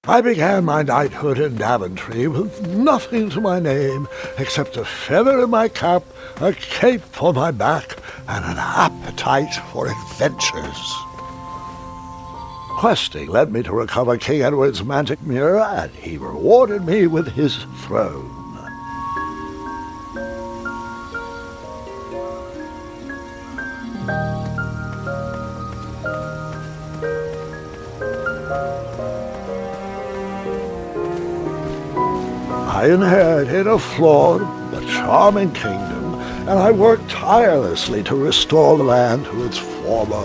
I began my knighthood in Daventry with nothing to my name except a feather in my cap, a cape on my back, and an appetite for adventures. Questing led me to recover King Edward's magic mirror, and he rewarded me with his throne. I inherited a flawed but charming kingdom, and I worked tirelessly to restore the land to its former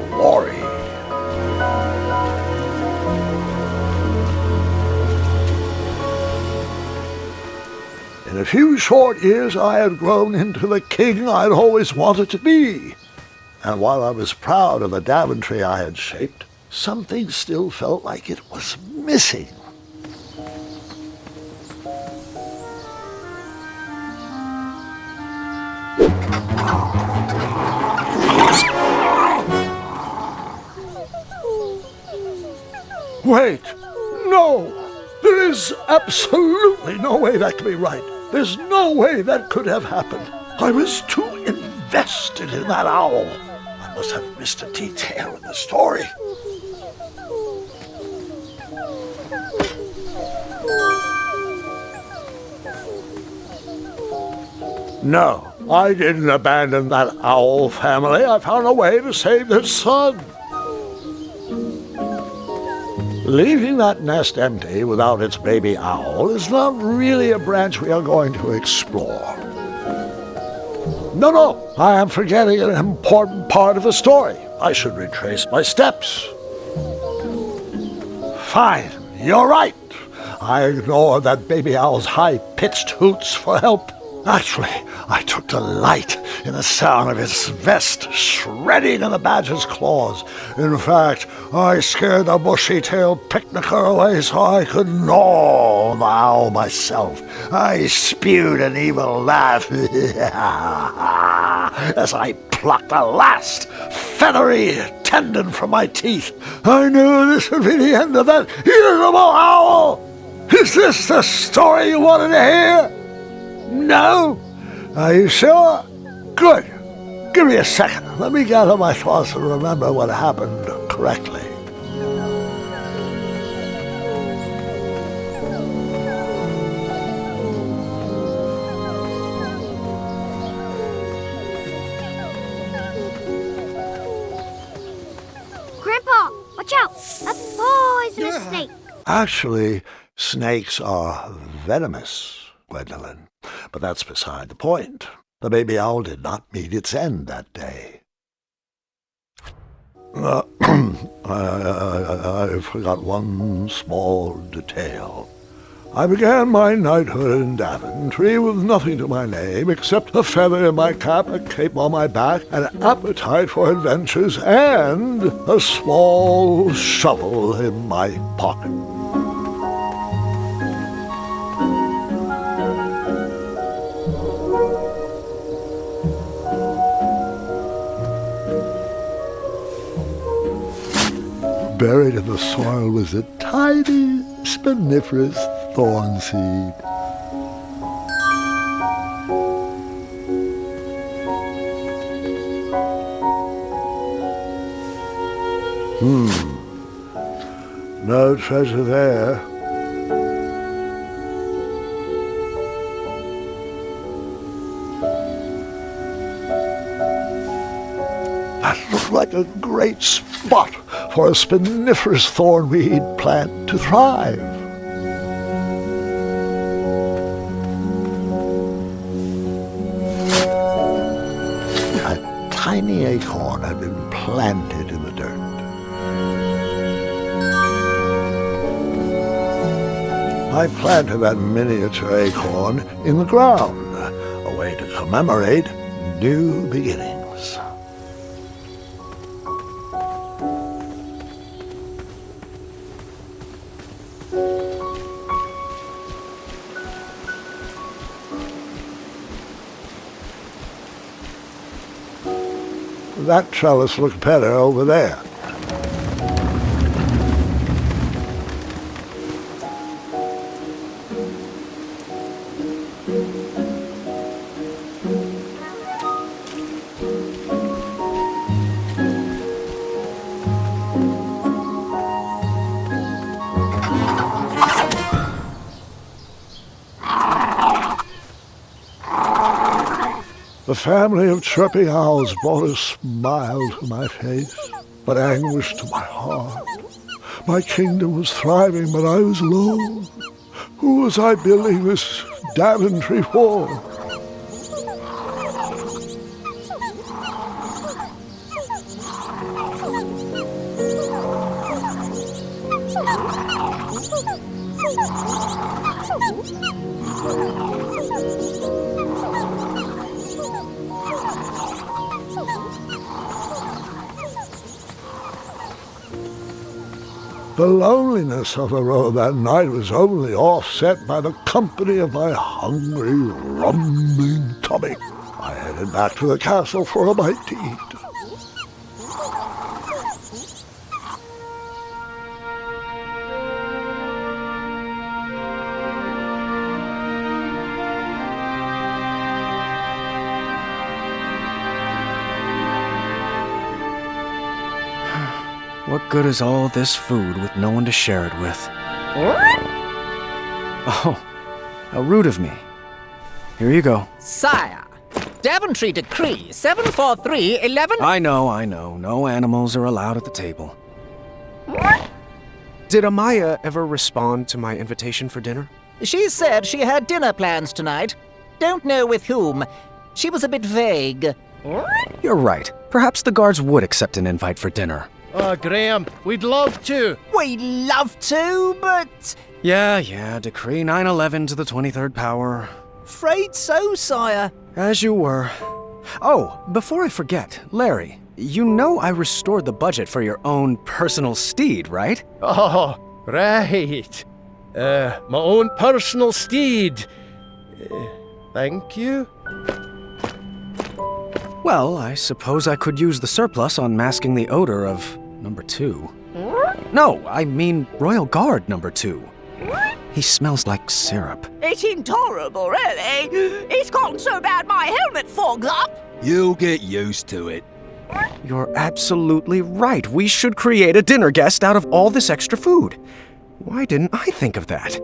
glory. In a few short years I had grown into the king I'd always wanted to be, and while I was proud of the Daventry I had shaped, something still felt like it was missing. Wait! No! There is absolutely no way that can be right. There's no way that could have happened. I was too invested in that owl. I must have missed a detail in the story. No, I didn't abandon that owl family. I found a way to save their son. Leaving that nest empty without its baby owl is not really a branch we are going to explore. No, I am forgetting an important part of the story. I should retrace my steps. Fine, you're right. I ignored that baby owl's high-pitched hoots for help. Actually, I took delight in the sound of its vest shredding in the badger's claws. In fact, I scared the bushy-tailed picnicker away so I could gnaw the owl myself. I spewed an evil laugh as I plucked the last feathery tendon from my teeth. I knew this would be the end of that irritable owl. Is this the story you wanted to hear? No? Are you sure? Good. Give me a second. Let me gather my thoughts and remember what happened correctly. Grandpa, watch out! A poisonous snake! Actually, snakes are venomous, Gwendolyn. But that's beside the point. The baby owl did not meet its end that day. I forgot one small detail. I began my knighthood in Daventry with nothing to my name except a feather in my cap, a cape on my back, an appetite for adventures, and a small shovel in my pocket. Buried in the soil was a tiny, spiniferous thorn seed. No treasure there. That looked like a great spot for a spiniferous thornweed plant to thrive. A tiny acorn had been planted in the dirt. I planted that miniature acorn in the ground, a way to commemorate new beginnings. That trellis looks better over there. The family of chirping owls brought a smile to my face, but anguish to my heart. My kingdom was thriving, but I was alone. Who was I building this Daventry for? The loneliness of the road that night was only offset by the company of my hungry, rumbling tummy. I headed back to the castle for a bite to eat. What good is all this food with no one to share it with? Oh, how rude of me. Here you go. Sire, Daventry Decree 74311. I know. No animals are allowed at the table. Did Amaya ever respond to my invitation for dinner? She said she had dinner plans tonight. Don't know with whom. She was a bit vague. You're right. Perhaps the guards would accept an invite for dinner. Graham, we'd love to. We'd love to, but... Yeah, Decree 911 to the 23rd power. Afraid so, sire. As you were. Oh, before I forget, Larry, you know I restored the budget for your own personal steed, right? Oh, right. My own personal steed. Thank you. Well, I suppose I could use the surplus on masking the odor of number 2. No, I mean Royal Guard number 2. He smells like syrup. It's intolerable, really. It's gotten so bad my helmet fogs up. You'll get used to it. You're absolutely right. We should create a dinner guest out of all this extra food. Why didn't I think of that?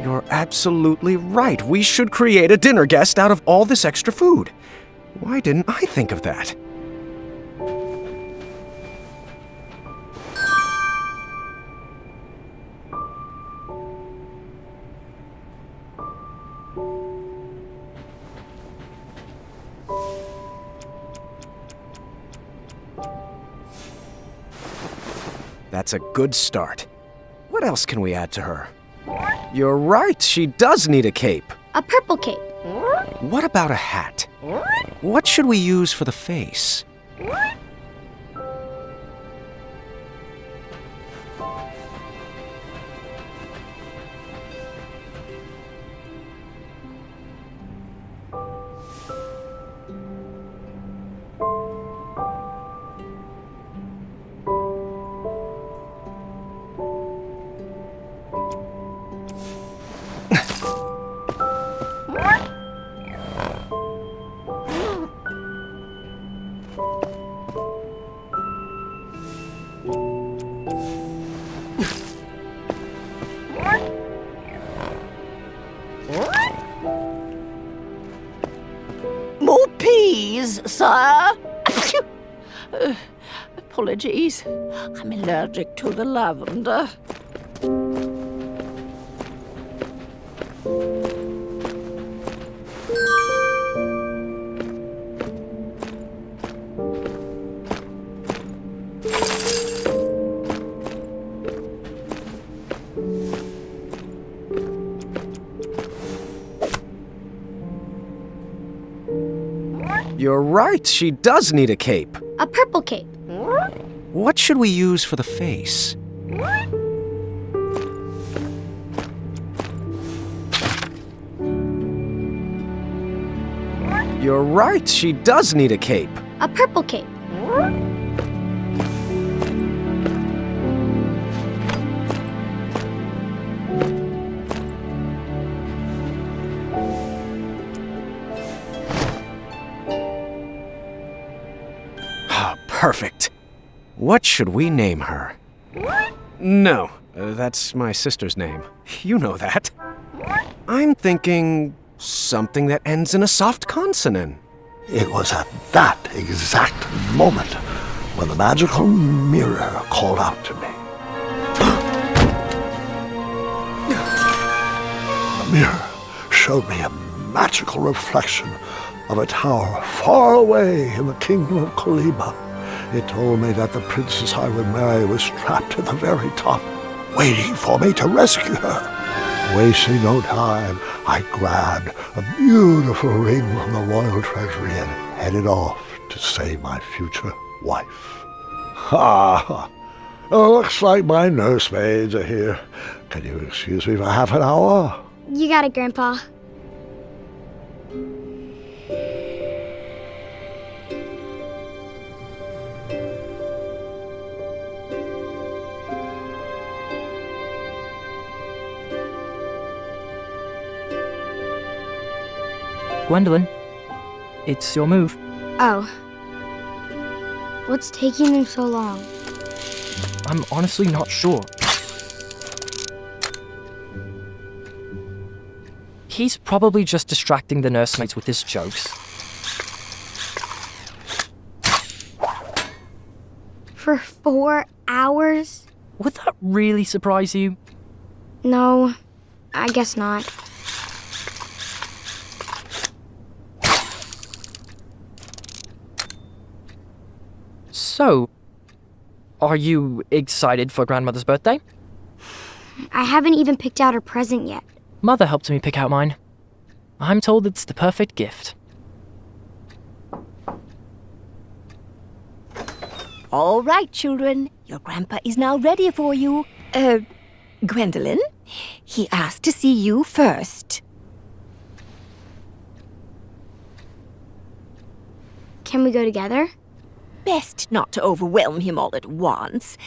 You're absolutely right. We should create a dinner guest out of all this extra food. Why didn't I think of that? That's a good start. What else can we add to her? You're right, she does need a cape. A purple cape. What about a hat? What should we use for the face? More peas, sire. Apologies. I'm allergic to the lavender. You're right, she does need a cape. A purple cape. What should we use for the face? You're right, she does need a cape. A purple cape. Ah, perfect. What should we name her? No, that's my sister's name. You know that. I'm thinking something that ends in a soft consonant. It was at that exact moment when the magical mirror called out to me. The mirror showed me a magical reflection of a tower far away in the kingdom of Koliba. It told me that the princess I would marry was trapped at the very top, waiting for me to rescue her. Wasting no time, I grabbed a beautiful ring from the royal treasury and headed off to save my future wife. Ha! Looks like my nursemaids are here. Can you excuse me for half an hour? You got it, Grandpa. Gwendolyn, it's your move. Oh. What's taking them so long? I'm honestly not sure. He's probably just distracting the nursemaids with his jokes. For 4 hours? Would that really surprise you? No, I guess not. So, are you excited for Grandmother's birthday? I haven't even picked out her present yet. Mother helped me pick out mine. I'm told it's the perfect gift. All right, children. Your grandpa is now ready for you. Gwendolyn, he asked to see you first. Can we go together? Best not to overwhelm him all at once.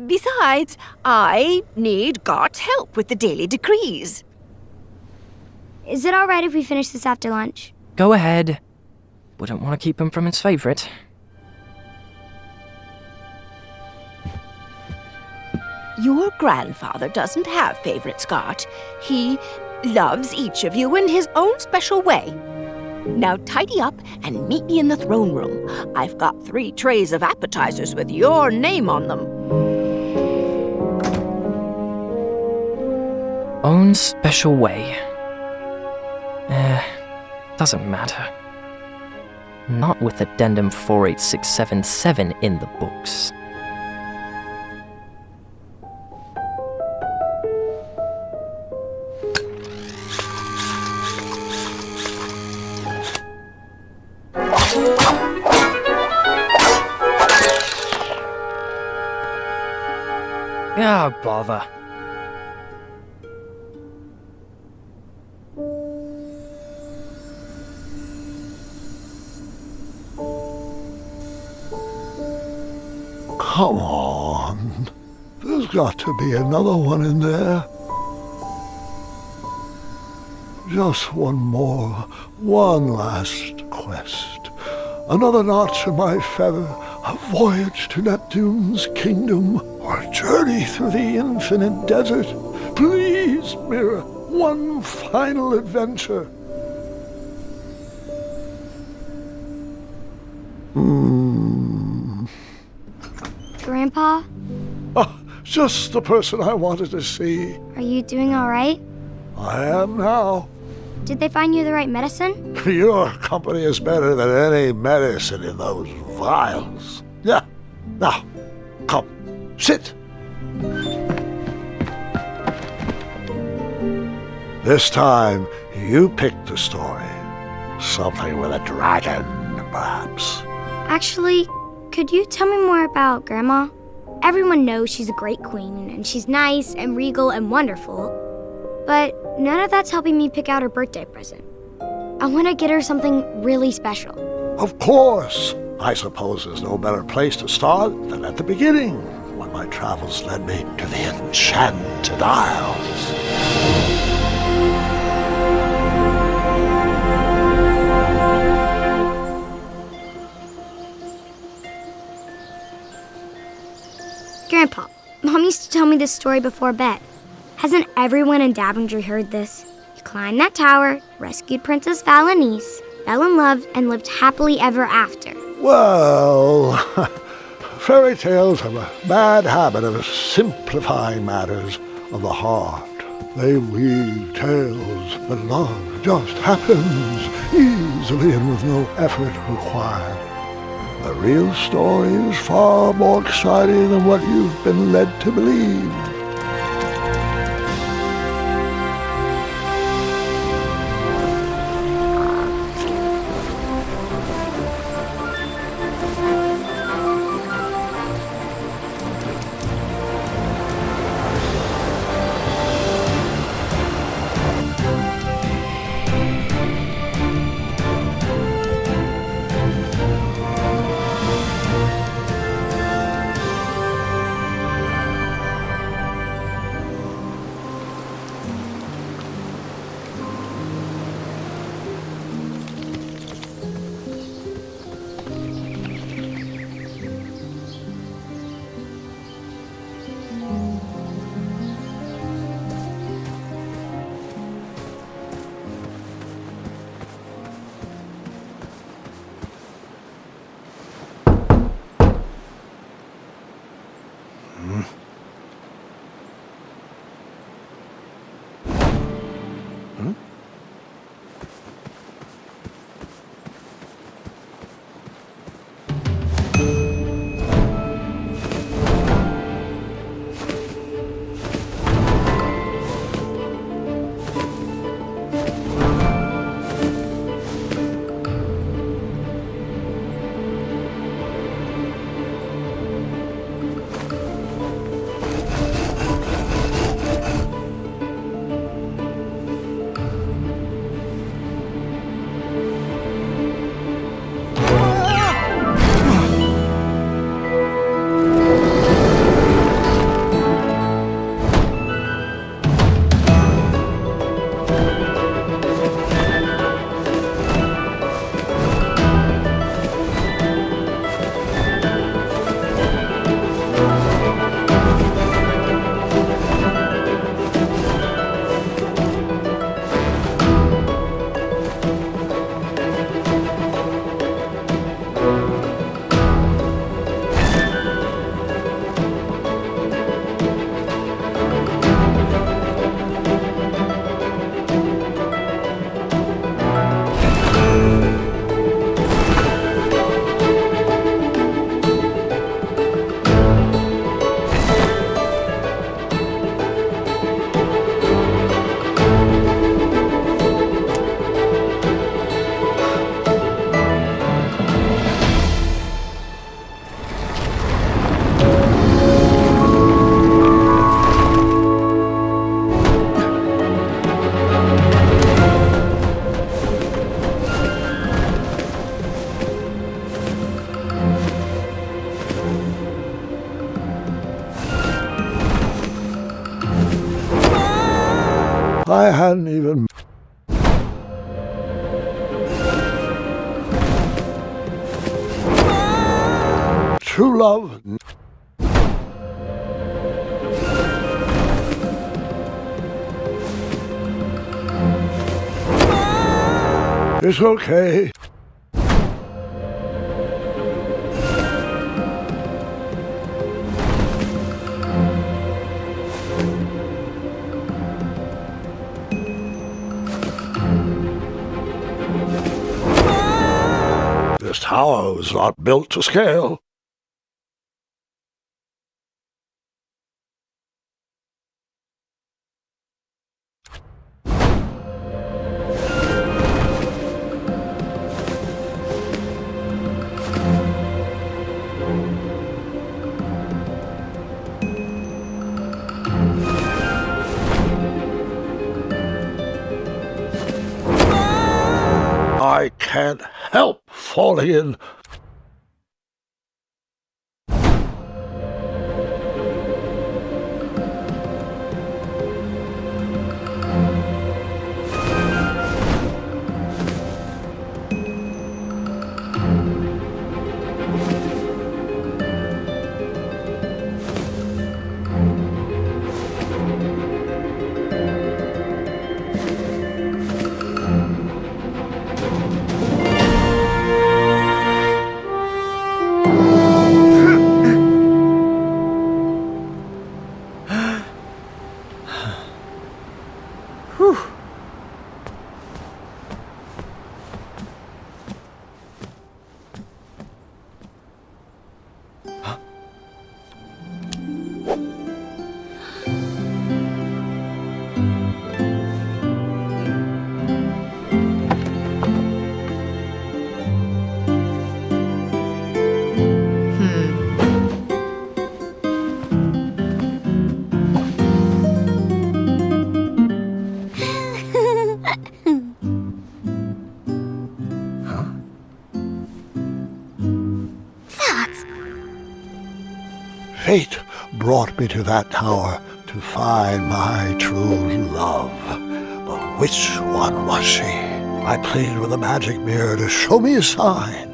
Besides, I need God's help with the daily decrees. Is it all right if we finish this after lunch? Go ahead. Wouldn't want to keep him from his favorite. Your grandfather doesn't have favorites, Scott. He loves each of you in his own special way. Now tidy up and meet me in the throne room. I've got 3 trays of appetizers with your name on them. Own special way. Doesn't matter. Not with Addendum 48677 in the books. Ah, bother. Come on. There's got to be another one in there. Just one more, one last quest. Another notch in my feather, a voyage to Neptune's kingdom, or a journey through the infinite desert. Please, Mira, one final adventure. Grandpa, Ah, just the person I wanted to see. are you doing all right? I am now. Did they find you the right medicine? Your company is better than any medicine in those vials. Yeah. Now, come, sit. This time, you picked the story. Something with a dragon, perhaps. Actually, could you tell me more about Grandma? Everyone knows she's a great queen, and she's nice and regal and wonderful. But none of that's helping me pick out her birthday present. I want to get her something really special. Of course. I suppose there's no better place to start than at the beginning, when my travels led me to the Enchanted Isles. Grandpa, Mom used to tell me this story before bed. Hasn't everyone in Daventry heard this? You climbed that tower, rescued Princess Valenice, fell in love, and lived happily ever after. Well, fairy tales have a bad habit of simplifying matters of the heart. They weave tales that love just happens easily and with no effort required. The real story is far more exciting than what you've been led to believe. I hadn't even... True love... It's okay. This tower was not built to scale. can't help falling in. Fate brought me to that tower to find my true love. But which one was she? I pleaded with the magic mirror to show me a sign.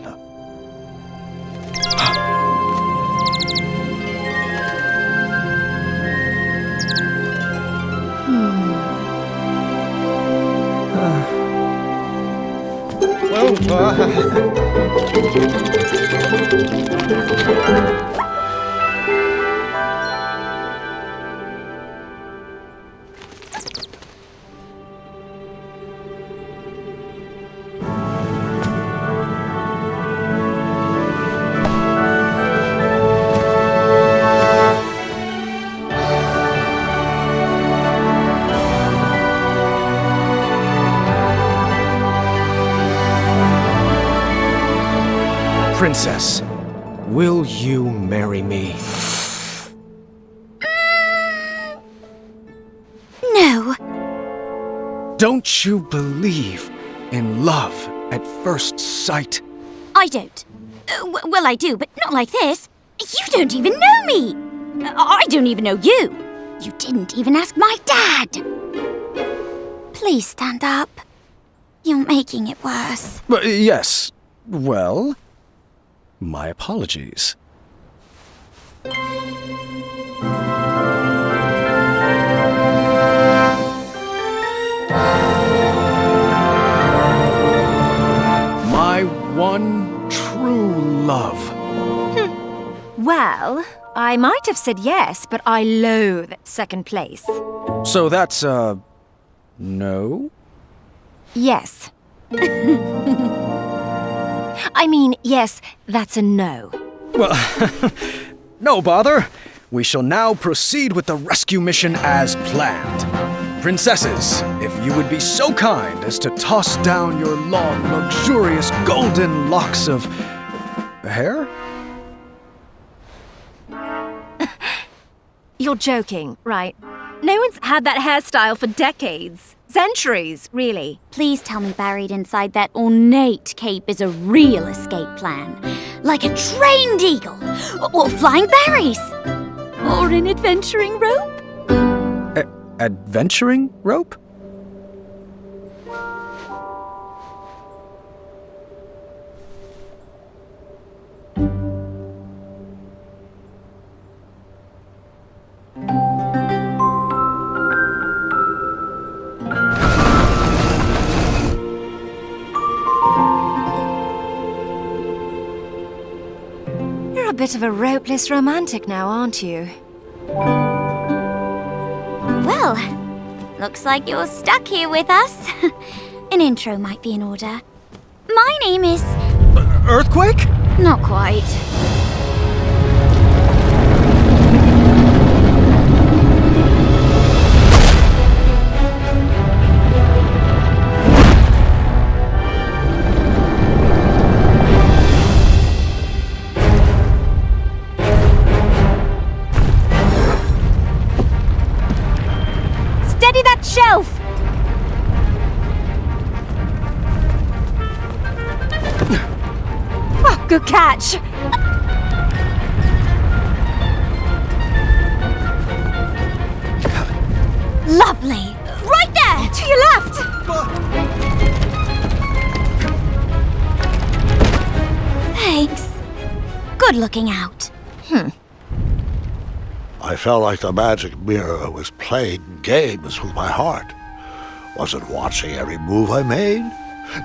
Princess, will you marry me? No. Don't you believe in love at first sight? I don't. Well, I do, but not like this. You don't even know me. I don't even know you. You didn't even ask my dad. Please stand up. You're making it worse. Yes. Well, my apologies. My one true love. Well, I might have said yes, but I loathe second place. So that's, no? Yes. I mean, yes, that's a no. Well, no bother. We shall now proceed with the rescue mission as planned. Princesses, if you would be so kind as to toss down your long, luxurious golden locks of hair? You're joking, right? No one's had that hairstyle for decades. Centuries, really. Please tell me buried inside that ornate cape is a real escape plan. Like a trained eagle, or flying berries, or an adventuring rope. Adventuring rope? You're a bit of a ropeless romantic now, aren't you? Well, looks like you're stuck here with us. An intro might be in order. My name is... Earthquake? Not quite. Steady that shelf! Good catch. Lovely. Right there, to your left. Thanks. Good looking out. I felt like the magic mirror was playing games with my heart. Was it watching every move I made?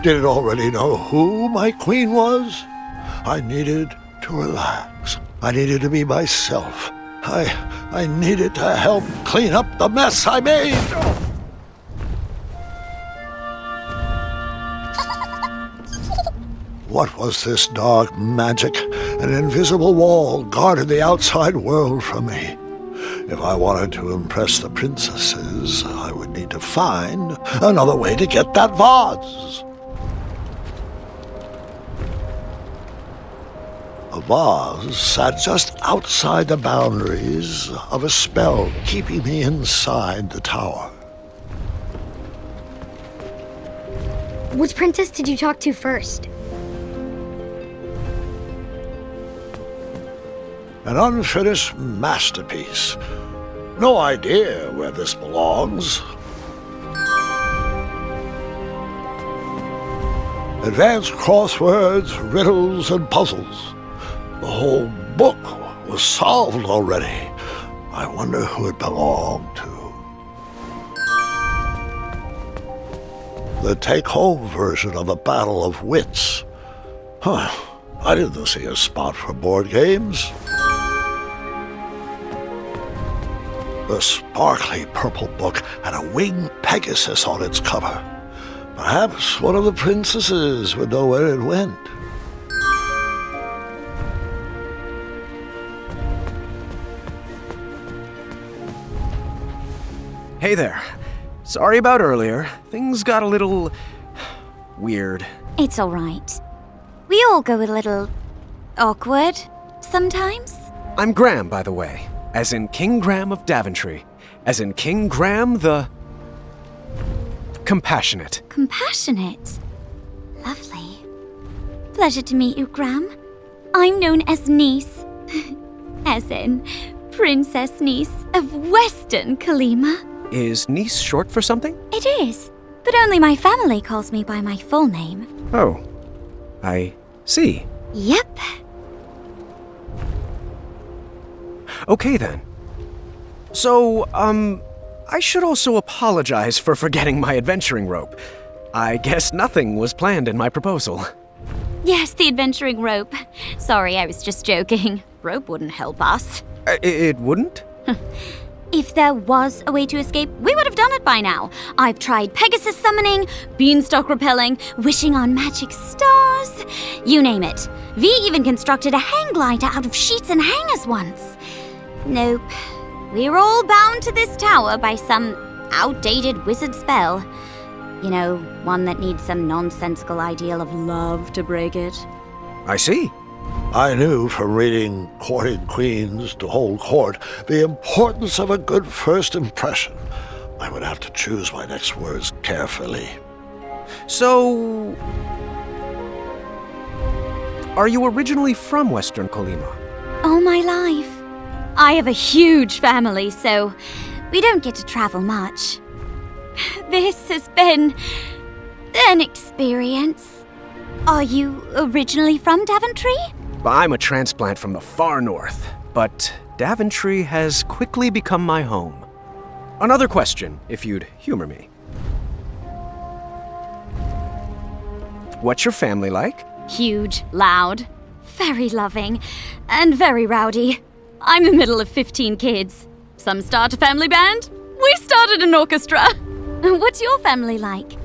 Did it already know who my queen was? I needed to relax. I needed to be myself. I needed to help clean up the mess I made. What was this dark magic? An invisible wall guarded the outside world from me. If I wanted to impress the princesses, I would need to find another way to get that vase. A vase sat just outside the boundaries of a spell keeping me inside the tower. Which princess did you talk to first? An unfinished masterpiece. No idea where this belongs. Advanced crosswords, riddles, and puzzles. The whole book was solved already. I wonder who it belonged to. The take-home version of the Battle of Wits. Huh. I didn't see a spot for board games. The sparkly purple book had a winged Pegasus on its cover. Perhaps one of the princesses would know where it went. Hey there. Sorry about earlier. Things got a little weird. It's all right. We all go a little awkward sometimes. I'm Graham, by the way. As in King Graham of Daventry. As in King Graham the Compassionate. Compassionate. Lovely. Pleasure to meet you, Graham. I'm known as Niece. As in Princess Niece of Western Kalima. Is niece short for something? It is, but only my family calls me by my full name. Oh, I see. Yep. Okay then. So, I should also apologize for forgetting my adventuring rope. I guess nothing was planned in my proposal. Yes, the adventuring rope. Sorry, I was just joking. Rope wouldn't help us. It wouldn't? If there was a way to escape, we would have done it by now. I've tried Pegasus summoning, beanstalk rappelling, wishing on magic stars, you name it. V even constructed a hang glider out of sheets and hangers once. Nope. We're all bound to this tower by some outdated wizard spell. You know, one that needs some nonsensical ideal of love to break it. I see. I knew from reading Courting Queens to Hold Court the importance of a good first impression. I would have to choose my next words carefully. So, are you originally from Western Kalima? All my life. I have a huge family, so we don't get to travel much. This has been an experience. Are you originally from Daventry? I'm a transplant from the far north, but Daventry has quickly become my home. Another question, if you'd humor me. What's your family like? Huge, loud, very loving, and very rowdy. I'm the middle of 15 kids. Some start a family band. We started an orchestra. What's your family like?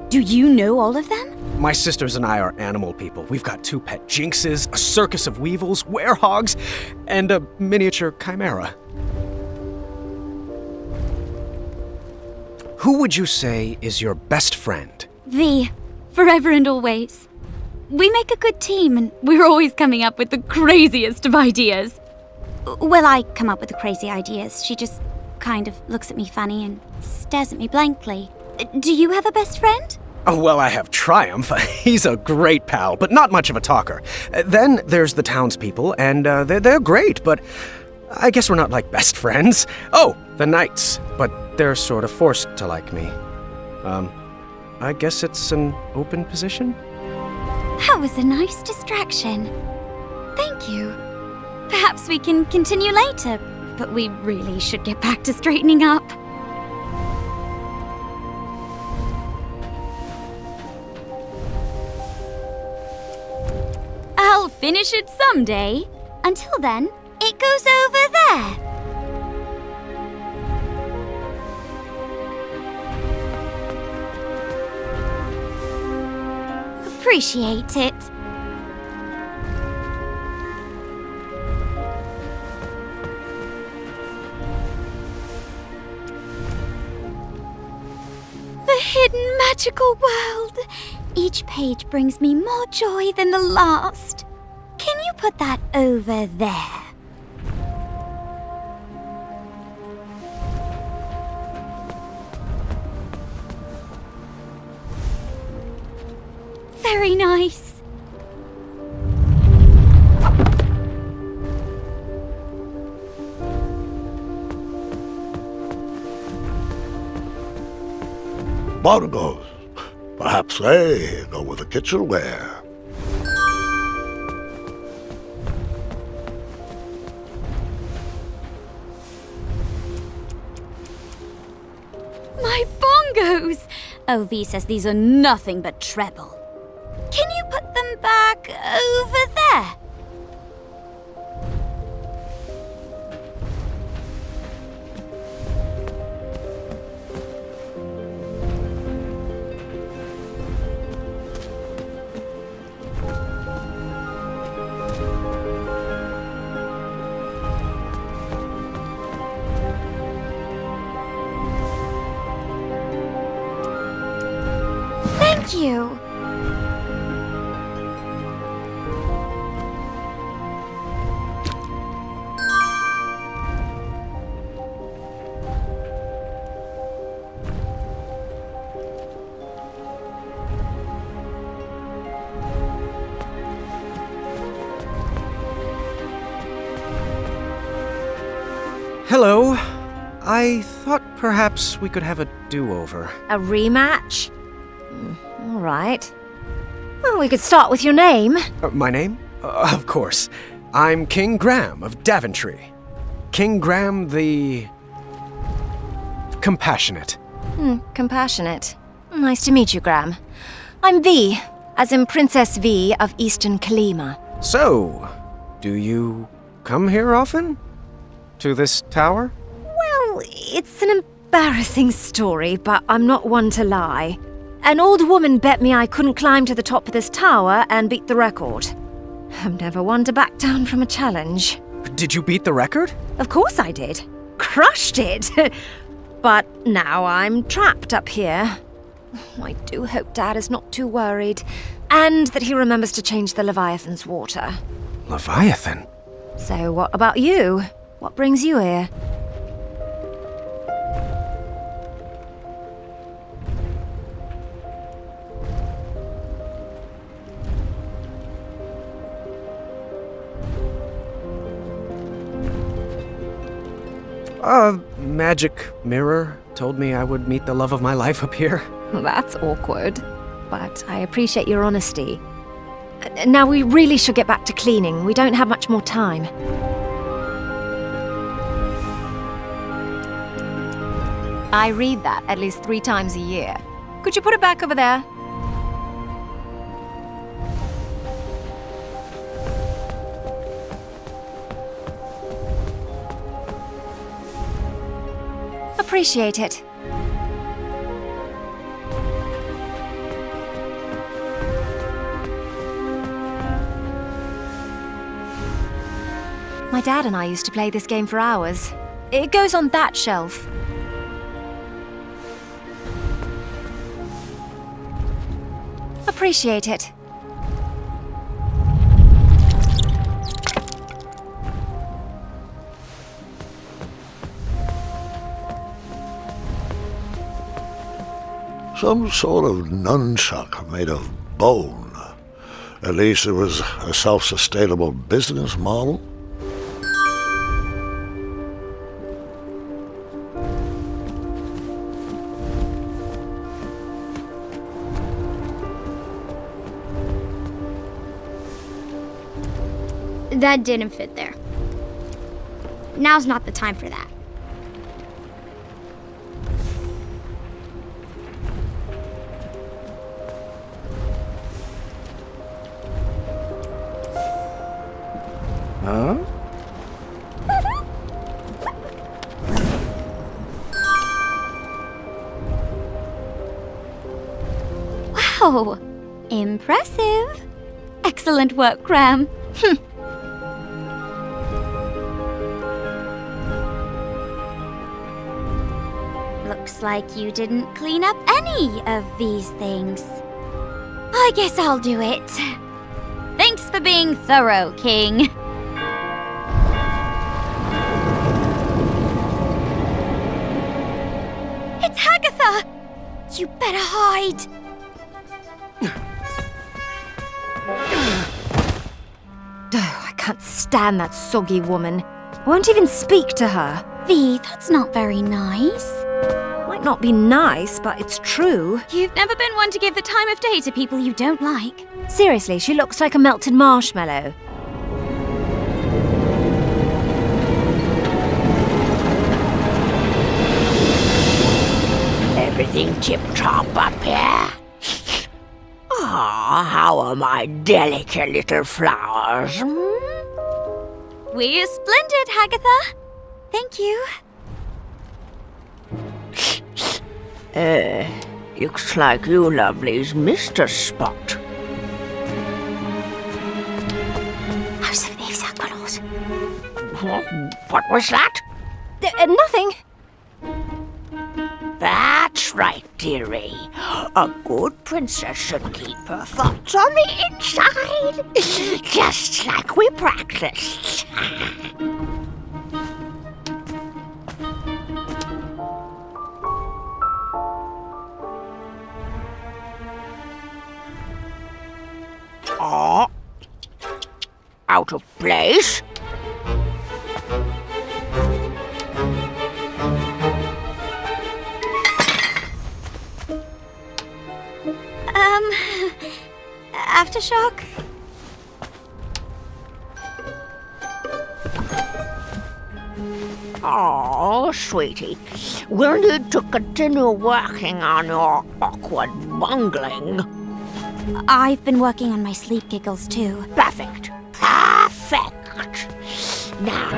Do you know all of them? My sisters and I are animal people. We've got 2 pet jinxes, a circus of weevils, werehogs, and a miniature chimera. Who would you say is your best friend? V, forever and always. We make a good team, and we're always coming up with the craziest of ideas. Well, I come up with the crazy ideas. She just kind of looks at me funny and stares at me blankly. Do you have a best friend? Oh, well, I have Triumph. He's a great pal, but not much of a talker. Then there's the townspeople, and they're great, but I guess we're not like best friends. Oh, the knights, but they're sort of forced to like me. I guess it's an open position? That was a nice distraction. Thank you. Perhaps we can continue later, but we really should get back to straightening up. I'll finish it someday. Until then, it goes over there. Appreciate it. The hidden magical world. Each page brings me more joy than the last. Can you put that over there? Very nice. Bongos. Perhaps they go with the kitchenware. My bongos! OV says these are nothing but treble. Can you put them back over there? Thank you. Hello. I thought perhaps we could have a do-over. A rematch? All right. Well, we could start with your name. My name? Of course. I'm King Graham of Daventry. King Graham the... Compassionate. Compassionate. Nice to meet you, Graham. I'm V, as in Princess V of Eastern Kalima. So, do you come here often? To this tower? Well, it's an embarrassing story, but I'm not one to lie. An old woman bet me I couldn't climb to the top of this tower and beat the record. I'm never one to back down from a challenge. Did you beat the record? Of course I did. Crushed it. But now I'm trapped up here. I do hope Dad is not too worried. And that he remembers to change the Leviathan's water. Leviathan? So what about you? What brings you here? Magic mirror told me I would meet the love of my life up here. That's awkward. But I appreciate your honesty. Now we really should get back to cleaning. We don't have much more time. I read that at least 3 times a year. Could you put it back over there? Appreciate it. My dad and I used to play this game for hours. It goes on that shelf. Appreciate it. some sort of nunchuck made of bone. At least it was a self-sustainable business model. That didn't fit there. Now's not the time for that. Huh? Wow! Impressive. Excellent work, Graham. Looks like you didn't clean up any of these things. I guess I'll do it. Thanks for being thorough, King. It's Hagatha! You better hide. I can't stand that soggy woman. I won't even speak to her. V, that's not very nice. Might not be nice, but it's true. You've never been one to give the time of day to people you don't like. Seriously, she looks like a melted marshmallow. Everything tip-top up here? Ah, how are my delicate little flowers? We're splendid, Hagatha. Thank you. Looks like you lovelies missed a spot. What was that? Nothing. That's right, dearie. A good princess should keep her thoughts on the inside, just like we practiced. Oh, out of place? Aftershock? Oh, sweetie, we'll need to continue working on your awkward bungling. I've been working on my sleep giggles, too. Perfect. Perfect. Now,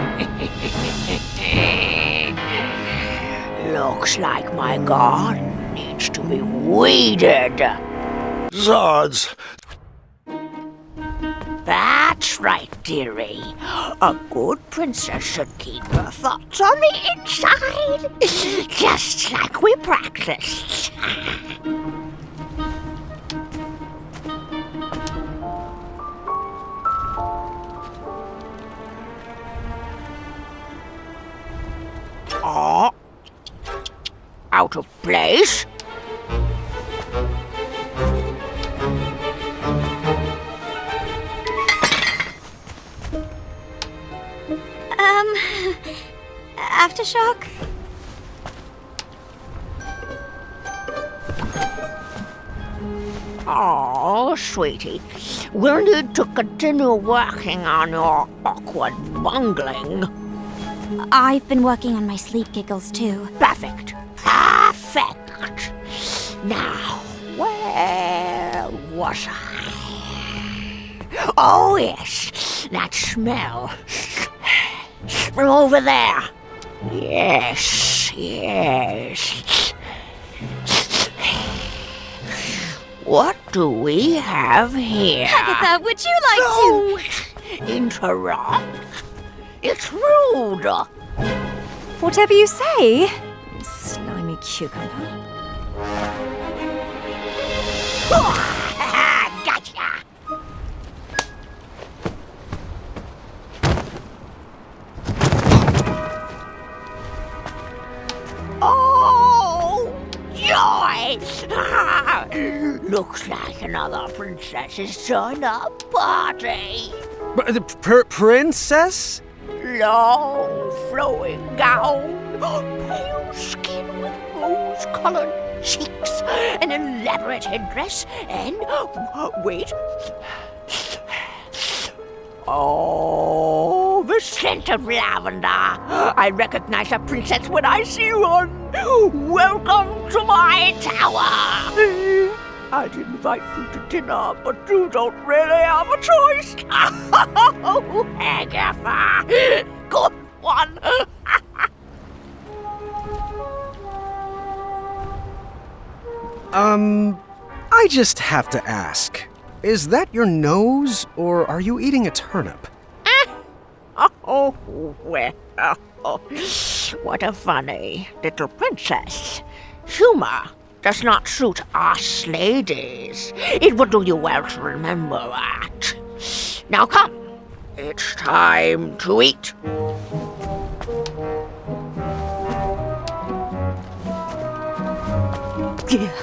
looks like my garden needs to be weeded. Zards! That's right, dearie. A good princess should keep her thoughts on the inside, just like we practiced. Oh, out of place? Aftershock? Oh, sweetie, we'll need to continue working on your awkward bungling. I've been working on my sleep giggles, too. Perfect. Perfect. Now, where was I? Oh, yes, that smell. Over there. Yes, yes. What do we have here? Hagatha, would you like to interrupt? It's rude. Whatever you say. Slimy cucumber. Gotcha. Oh, joy! Looks like another princess has joined our party. Princess? Long flowing gown, pale skin with rose-colored cheeks, an elaborate headdress, and wait. Oh, the scent of lavender. I recognize a princess when I see one. Welcome to my tower. I'd invite you to dinner, but you don't really have a choice. Oh, Agatha. Good one. I just have to ask. Is that your nose, or are you eating a turnip? Oh, well, what a funny little princess. Humor does not suit us ladies. It would do you well to remember that. Now come, it's time to eat.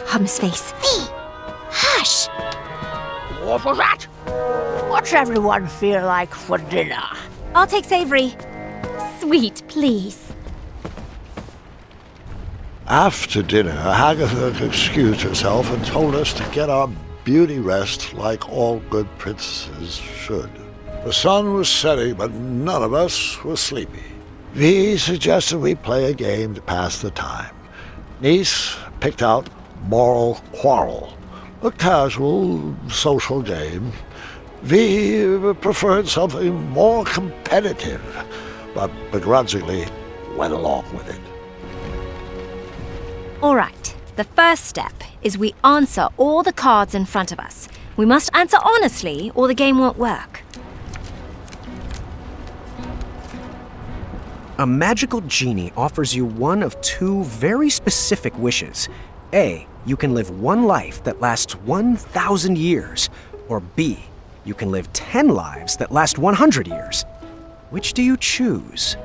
Hum's face. Hush! What was that? What's everyone feel like for dinner? I'll take savory. Sweet, please. After dinner, Agatha excused herself and told us to get our beauty rest like all good princesses should. The sun was setting, but none of us were sleepy. Vi suggested we play a game to pass the time. Nice picked out Moral Quarrel, a casual social game. Vi preferred something more competitive, but begrudgingly went along with it. All right. The first step is we answer all the cards in front of us. We must answer honestly, or the game won't work. A magical genie offers you one of two very specific wishes. A, you can live one life that lasts 1,000 years. Or B, you can live 10 lives that last 100 years. Which do you choose?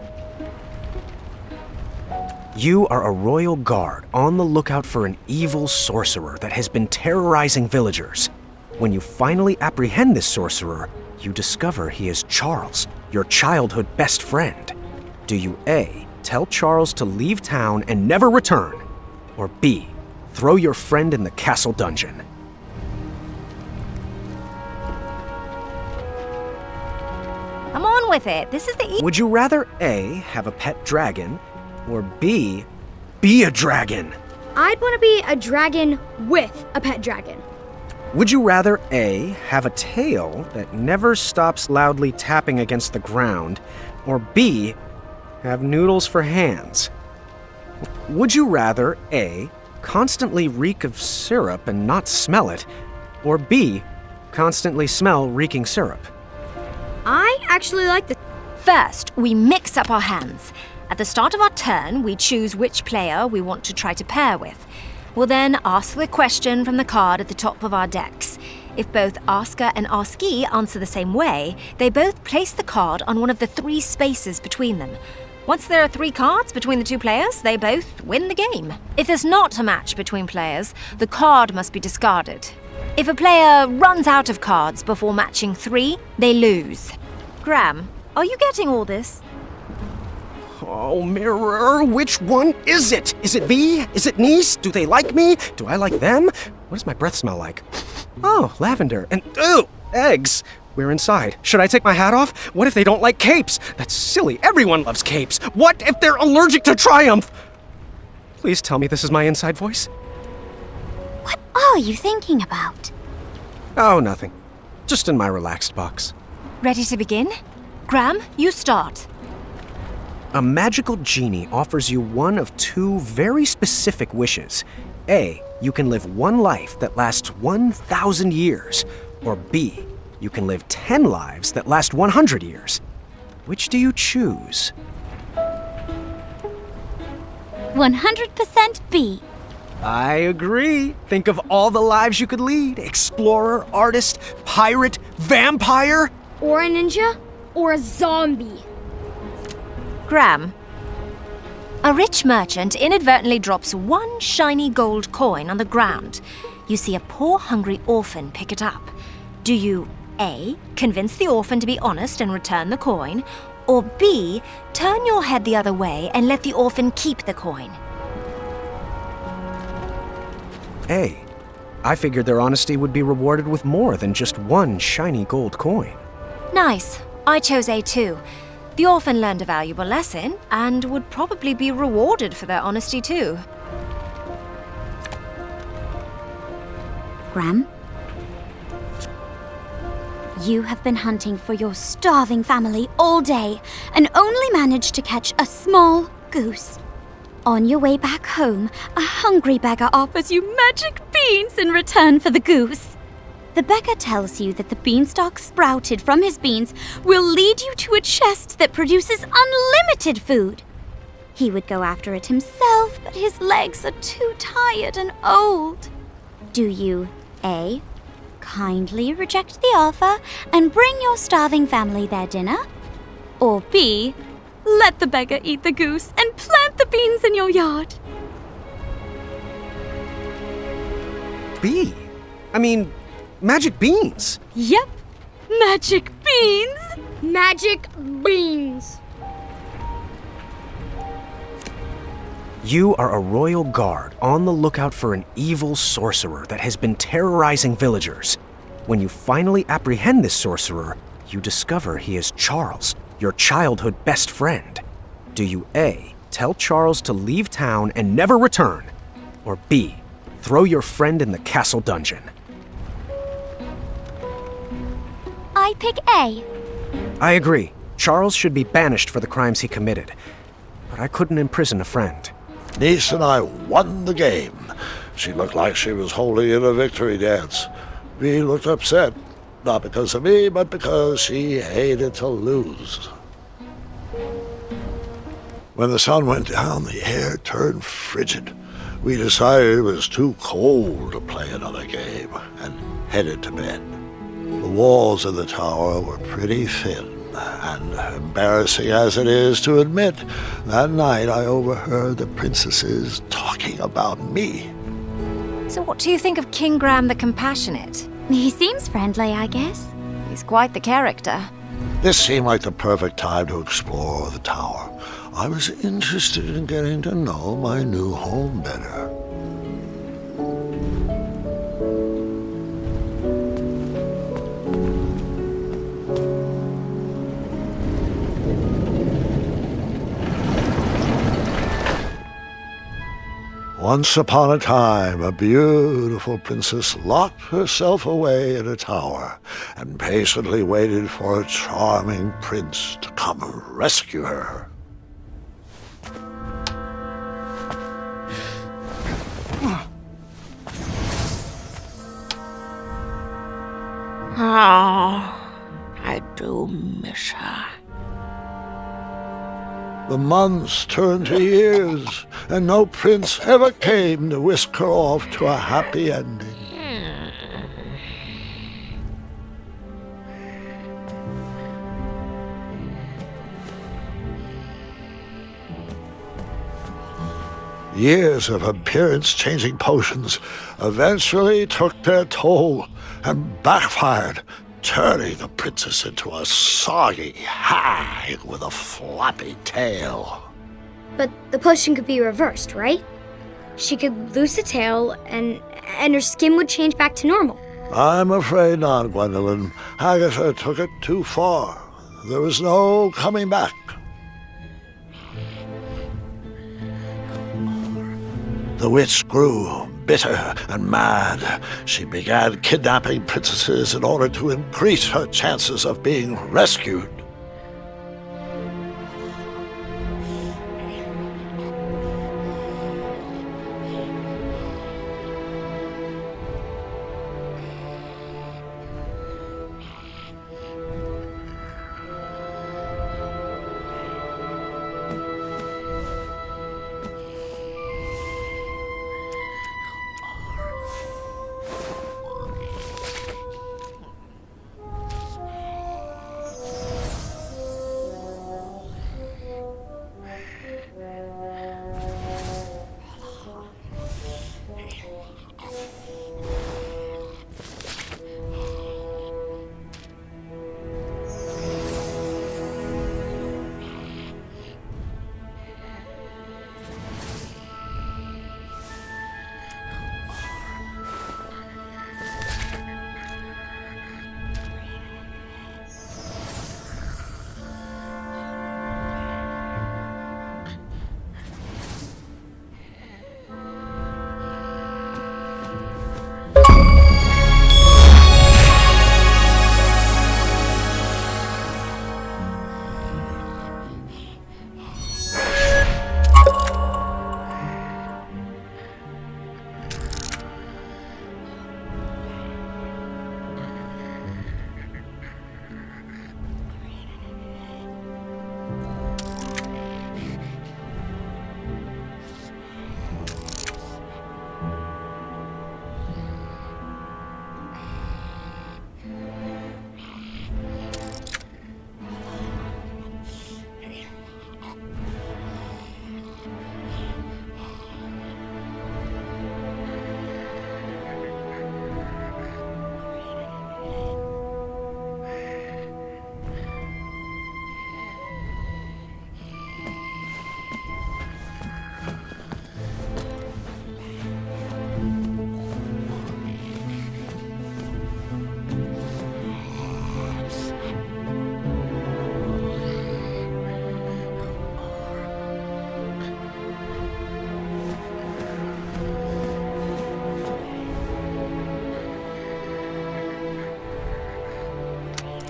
You are a royal guard on the lookout for an evil sorcerer that has been terrorizing villagers. When you finally apprehend this sorcerer, you discover he is Charles, your childhood best friend. Do you A, tell Charles to leave town and never return? Or B, throw your friend in the castle dungeon? Come on with it. This is the Would you rather A, have a pet dragon, or B, be a dragon? I'd want to be a dragon with a pet dragon. Would you rather A, have a tail that never stops loudly tapping against the ground, or B, have noodles for hands? Would you rather A, constantly reek of syrup and not smell it, or B, constantly smell reeking syrup? I actually like this. First, we mix up our hands. At the start of our turn, we choose which player we want to try to pair with. We'll then ask the question from the card at the top of our decks. If both asker and askee answer the same way, they both place the card on one of the 3 spaces between them. Once there are 3 cards between the 2 players, they both win the game. If there's not a match between players, the card must be discarded. If a player runs out of cards before matching 3, they lose. Graham, are you getting all this? Oh, Mirror, which one is it? Is it V? Is it Nice? Do they like me? Do I like them? What does my breath smell like? Oh, lavender. And, ew, eggs. We're inside. Should I take my hat off? What if they don't like capes? That's silly. Everyone loves capes. What if they're allergic to Triumph? Please tell me this is my inside voice. What are you thinking about? Oh, nothing. Just in my relaxed box. Ready to begin? Graham, you start. A magical genie offers you one of 2 very specific wishes. A, you can live one life that lasts 1,000 years. Or B, you can live 10 lives that last 100 years. Which do you choose? 100% B. I agree. Think of all the lives you could lead. Explorer, artist, pirate, vampire. Or a ninja, or a zombie. Graham, A rich merchant inadvertently drops one shiny gold coin on the ground. You see a poor, hungry orphan pick it up. Do you A, convince the orphan to be honest and return the coin, or B, turn your head the other way and let the orphan keep the coin? A. I figured their honesty would be rewarded with more than just one shiny gold coin. Nice. I chose A too. The orphan learned a valuable lesson and would probably be rewarded for their honesty too. Gram? You have been hunting for your starving family all day and only managed to catch a small goose. On your way back home, a hungry beggar offers you magic beans in return for the goose. The beggar tells you that the beanstalk sprouted from his beans will lead you to a chest that produces unlimited food. He would go after it himself, but his legs are too tired and old. Do you A, kindly reject the offer and bring your starving family their dinner? Or B, let the beggar eat the goose and plant the beans in your yard? B? I mean, magic beans! Yep, magic beans! Magic beans! You are a royal guard on the lookout for an evil sorcerer that has been terrorizing villagers. When you finally apprehend this sorcerer, you discover he is Charles, your childhood best friend. Do you A, tell Charles to leave town and never return? Or B, throw your friend in the castle dungeon? I pick A. I agree. Charles should be banished for the crimes he committed. But I couldn't imprison a friend. Niece and I won the game. She looked like she was holding in a victory dance. We looked upset, not because of me, but because she hated to lose. When the sun went down, the air turned frigid. We decided it was too cold to play another game and headed to bed. The walls of the tower were pretty thin, and embarrassing as it is to admit, that night I overheard the princesses talking about me. So what do you think of King Gram the Compassionate? He seems friendly, I guess. He's quite the character. This seemed like the perfect time to explore the tower. I was interested in getting to know my new home better. Once upon a time, a beautiful princess locked herself away in a tower and patiently waited for a charming prince to come rescue her. Oh, I do miss her. The months turned to years, and no prince ever came to whisk her off to a happy ending. Years of appearance-changing potions eventually took their toll and backfired, turning the princess into a soggy hag with a floppy tail. But the potion could be reversed, right? She could lose the tail and her skin would change back to normal. I'm afraid not, Gwendolyn. Agatha took it too far. There was no coming back. The witch grew bitter and mad. She began kidnapping princesses in order to increase her chances of being rescued.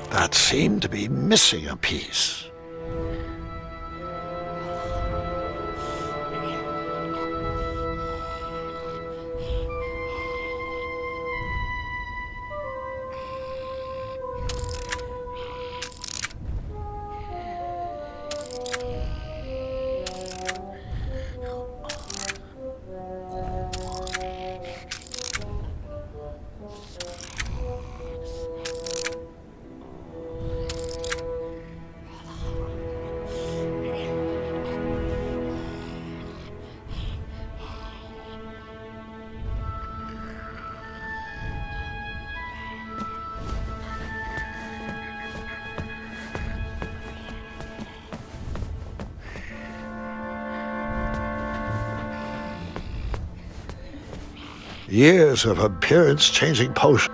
That seemed to be missing a piece. Years of appearance-changing potions.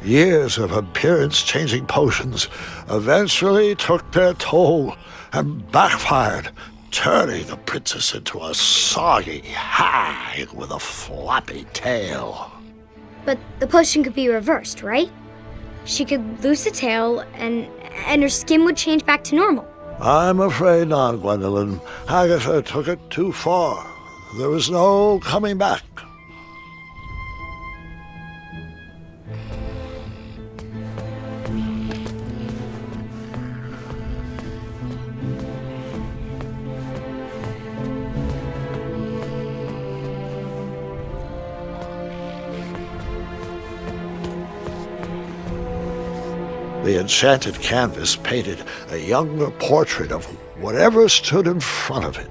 Years of appearance-changing potions eventually took their toll and backfired, turning the princess into a soggy hag with a floppy tail. But the potion could be reversed, right? She could lose a tail and her skin would change back to normal. I'm afraid not, Gwendolyn. Agatha took it too far. There was no coming back. The enchanted canvas painted a younger portrait of whatever stood in front of it.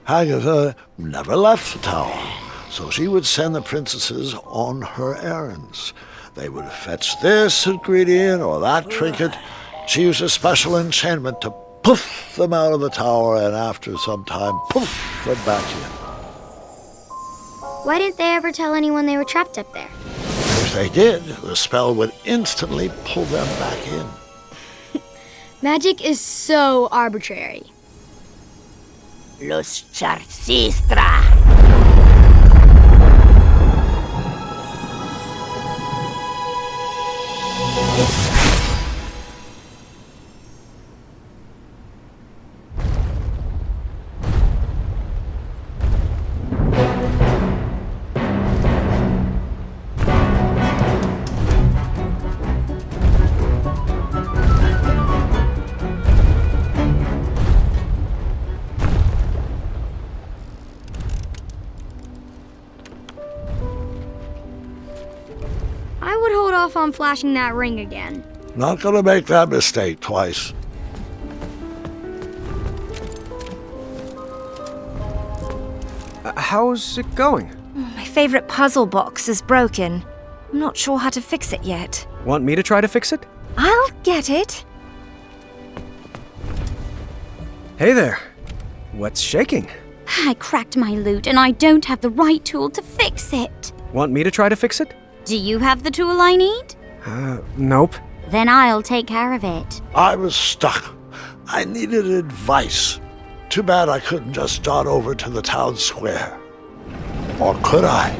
Agatha never left the tower, so she would send the princesses on her errands. They would fetch this ingredient or that trinket. She used a special enchantment to poof them out of the tower, and after some time, poof them back in. Why didn't they ever tell anyone they were trapped up there? If they did, the spell would instantly pull them back in. Magic is so arbitrary. Los Charcistra. I would hold off on flashing that ring again. Not gonna make that mistake twice. How's it going? My favorite puzzle box is broken. I'm not sure how to fix it yet. Want me to try to fix it? I'll get it. Hey there. What's shaking? I cracked my lute and I don't have the right tool to fix it. Want me to try to fix it? Do you have the tool I need? Nope. Then I'll take care of it. I was stuck. I needed advice. Too bad I couldn't just dart over to the town square. Or could I?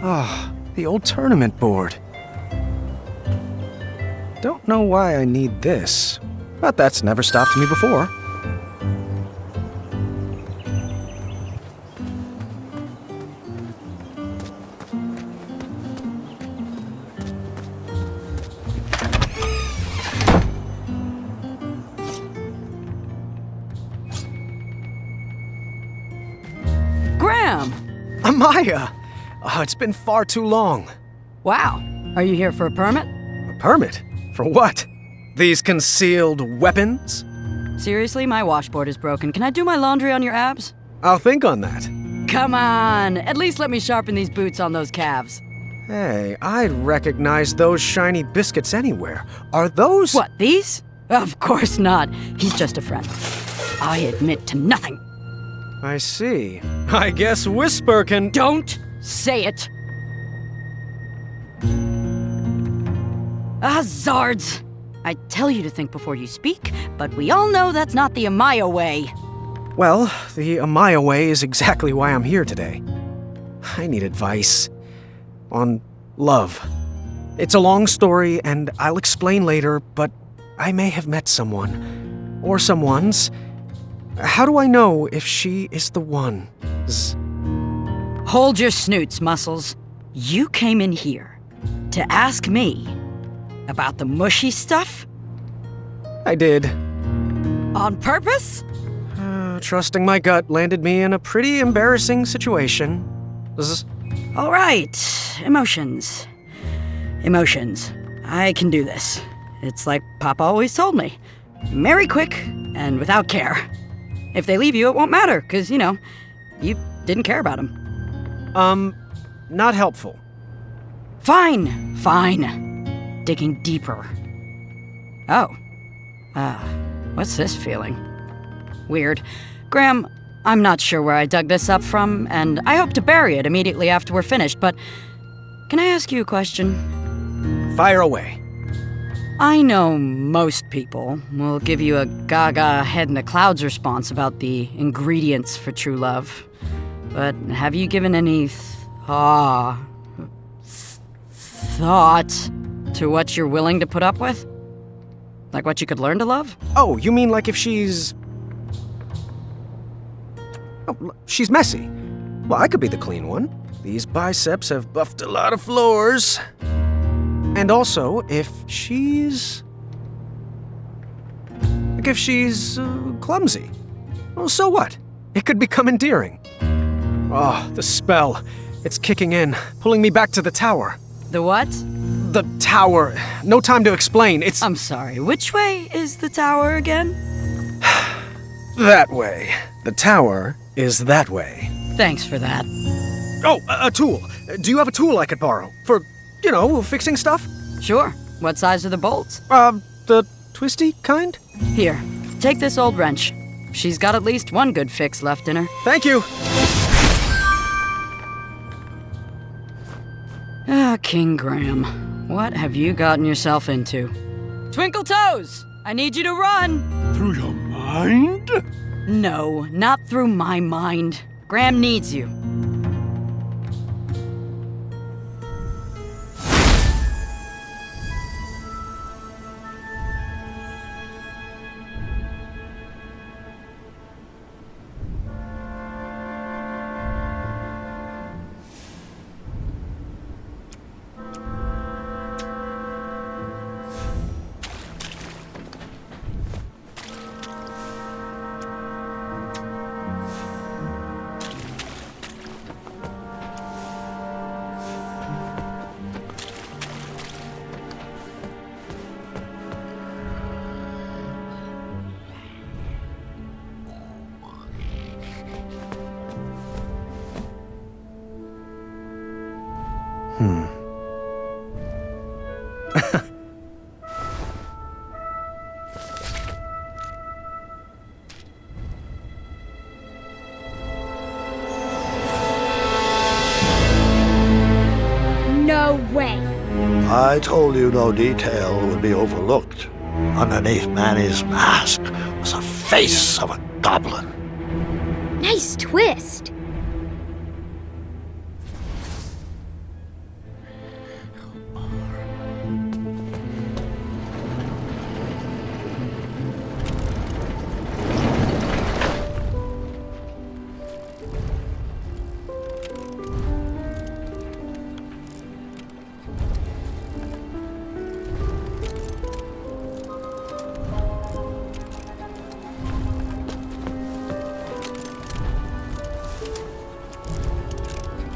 Ah, the old tournament board. Don't know why I need this, but that's never stopped me before. Graham! Amaya! Oh, it's been far too long. Wow. Are you here for a permit? A permit? For what? These concealed weapons? Seriously, my washboard is broken. Can I do my laundry on your abs? I'll think on that. Come on! At least let me sharpen these boots on those calves. Hey, I'd recognize those shiny biscuits anywhere. Are those— What, these? Of course not. He's just a friend. I admit to nothing. I see. I guess Whisper can— Don't say it! Ah, Zards! I tell you to think before you speak, but we all know that's not the Amaya way. Well, the Amaya way is exactly why I'm here today. I need advice on love. It's a long story, and I'll explain later, but I may have met someone. Or someone's. How do I know if she is the one? Hold your snoots, Muscles. You came in here to ask me about the mushy stuff? I did. On purpose? Trusting my gut landed me in a pretty embarrassing situation. All right, emotions. Emotions. I can do this. It's like Papa always told me. Marry quick and without care. If they leave you, it won't matter, because, you know, you didn't care about them. Not helpful. Fine, fine. Digging deeper. Oh. What's this feeling? Weird. Graham, I'm not sure where I dug this up from, and I hope to bury it immediately after we're finished, but can I ask you a question? Fire away. I know most people will give you a gaga head in the clouds response about the ingredients for true love. But have you given any thought to what you're willing to put up with? Like what you could learn to love? Oh, you mean like if she's... Oh, she's messy. Well, I could be the clean one. These biceps have buffed a lot of floors. And also, if she's... Like if she's clumsy. Well, so what? It could become endearing. Oh, the spell. It's kicking in, pulling me back to the tower. The what? The tower. No time to explain. It's... I'm sorry, which way is the tower again? That way. The tower is that way. Thanks for that. Oh, a tool. Do you have a tool I could borrow? For, you know, fixing stuff? Sure. What size are the bolts? The twisty kind? Here, take this old wrench. She's got at least one good fix left in her. Thank you. Ah, King Graham. What have you gotten yourself into? Twinkle Toes! I need you to run! Through your mind? No, not through my mind. Graham needs you. No way. I told you no detail would be overlooked. Underneath Manny's mask was the face of a goblin. Nice twist.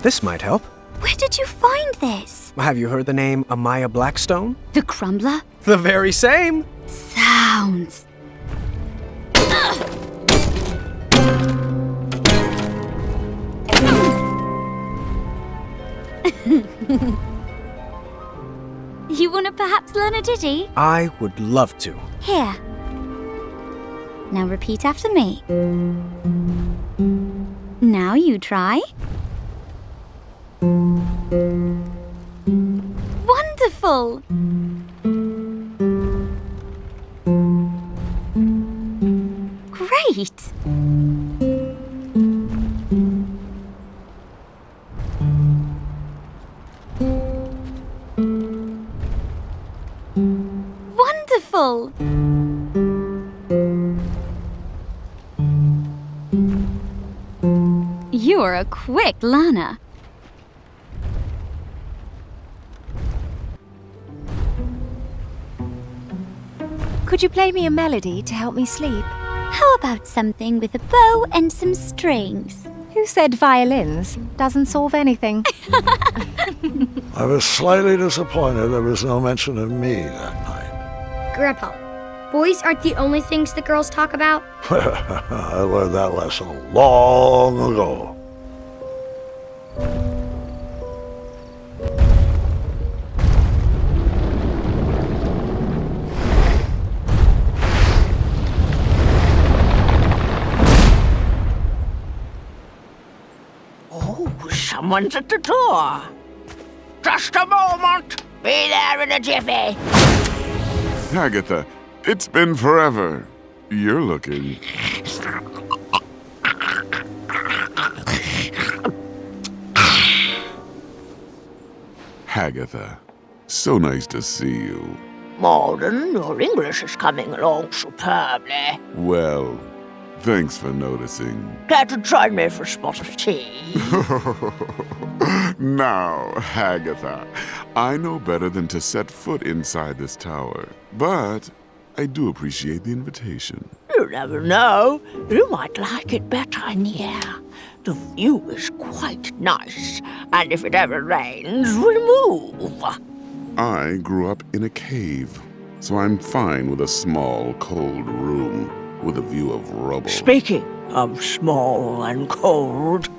This might help. Where did you find this? Have you heard the name Amaya Blackstone? The Crumbler? The very same. Sounds. You want to perhaps learn a ditty? I would love to. Here. Now repeat after me. Now you try. Wonderful! Great! Wonderful! You're a quick learner. Could you play me a melody to help me sleep? How about something with a bow and some strings? Who said violins? Doesn't solve anything. I was slightly disappointed there was no mention of me that night. Grandpa, boys aren't the only things the girls talk about. I learned that lesson long ago. Someone's at the door. Just a moment. Be there in a jiffy. Agatha, it's been forever. You're looking... Agatha, so nice to see you. Malden, your English is coming along superbly. Well, thanks for noticing. Care to join me for a spot of tea? Now, Agatha, I know better than to set foot inside this tower, but I do appreciate the invitation. You never know. You might like it better in here. The view is quite nice, and if it ever rains, we'll move. I grew up in a cave, so I'm fine with a small, cold room with a view of rubble. Speaking of small and cold,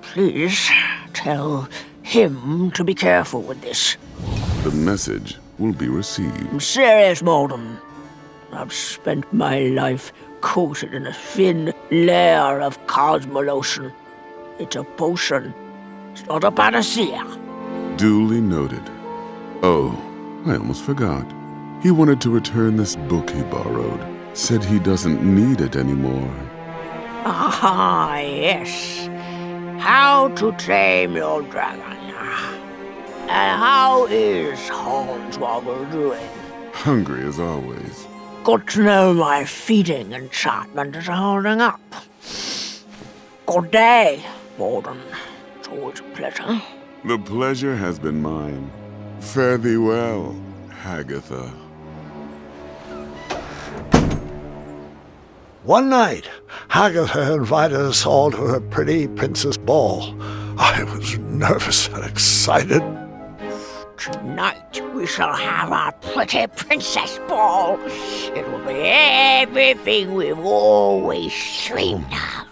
please tell him to be careful with this. The message will be received. I'm serious, Malden. I've spent my life coated in a thin layer of cosmolotion. It's a potion. It's not a panacea. Duly noted. Oh, I almost forgot. He wanted to return this book he borrowed. Said he doesn't need it anymore. Ah, yes. How to Tame Your Dragon. And how is Hornswoggle doing? Hungry as always. Good to know my feeding enchantment is holding up. Good day, Malden. It's always a pleasure. The pleasure has been mine. Fare thee well, Agatha. One night, Agatha invited us all to her pretty princess ball. I was nervous and excited. Tonight we shall have our pretty princess ball. It will be everything we've always dreamed of.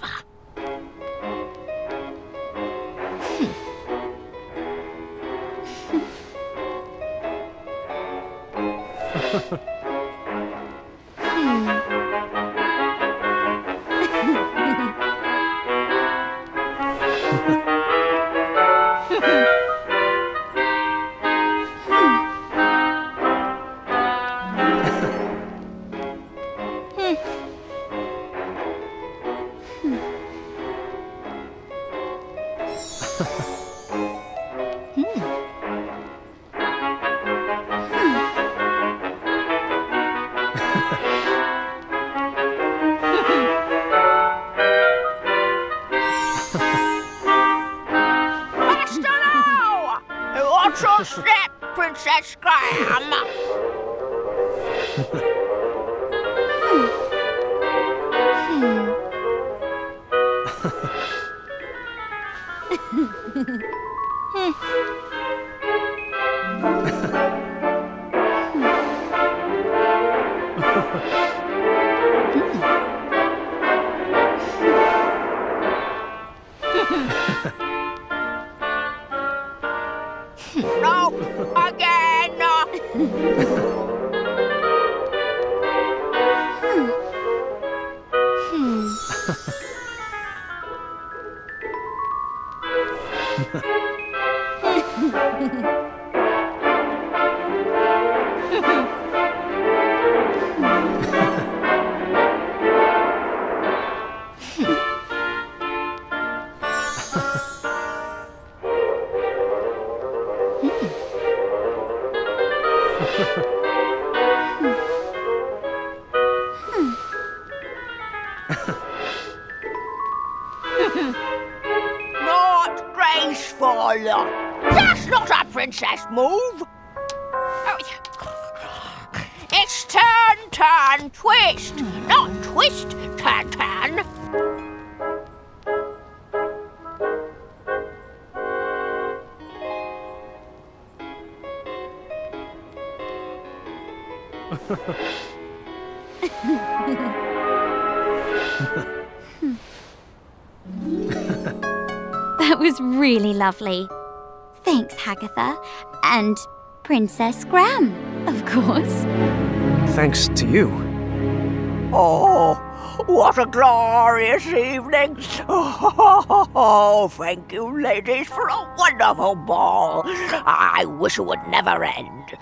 Watch your step, Princess Graham! No, again! Not graceful. That's not a princess move. It's turn, turn, twist. Not twist, turn, turn. That was really lovely. Thanks, Agatha. And Princess Graham, of course. Thanks to you. Oh, What a glorious evening! Oh, thank you, ladies, for a wonderful ball. I wish it would never end.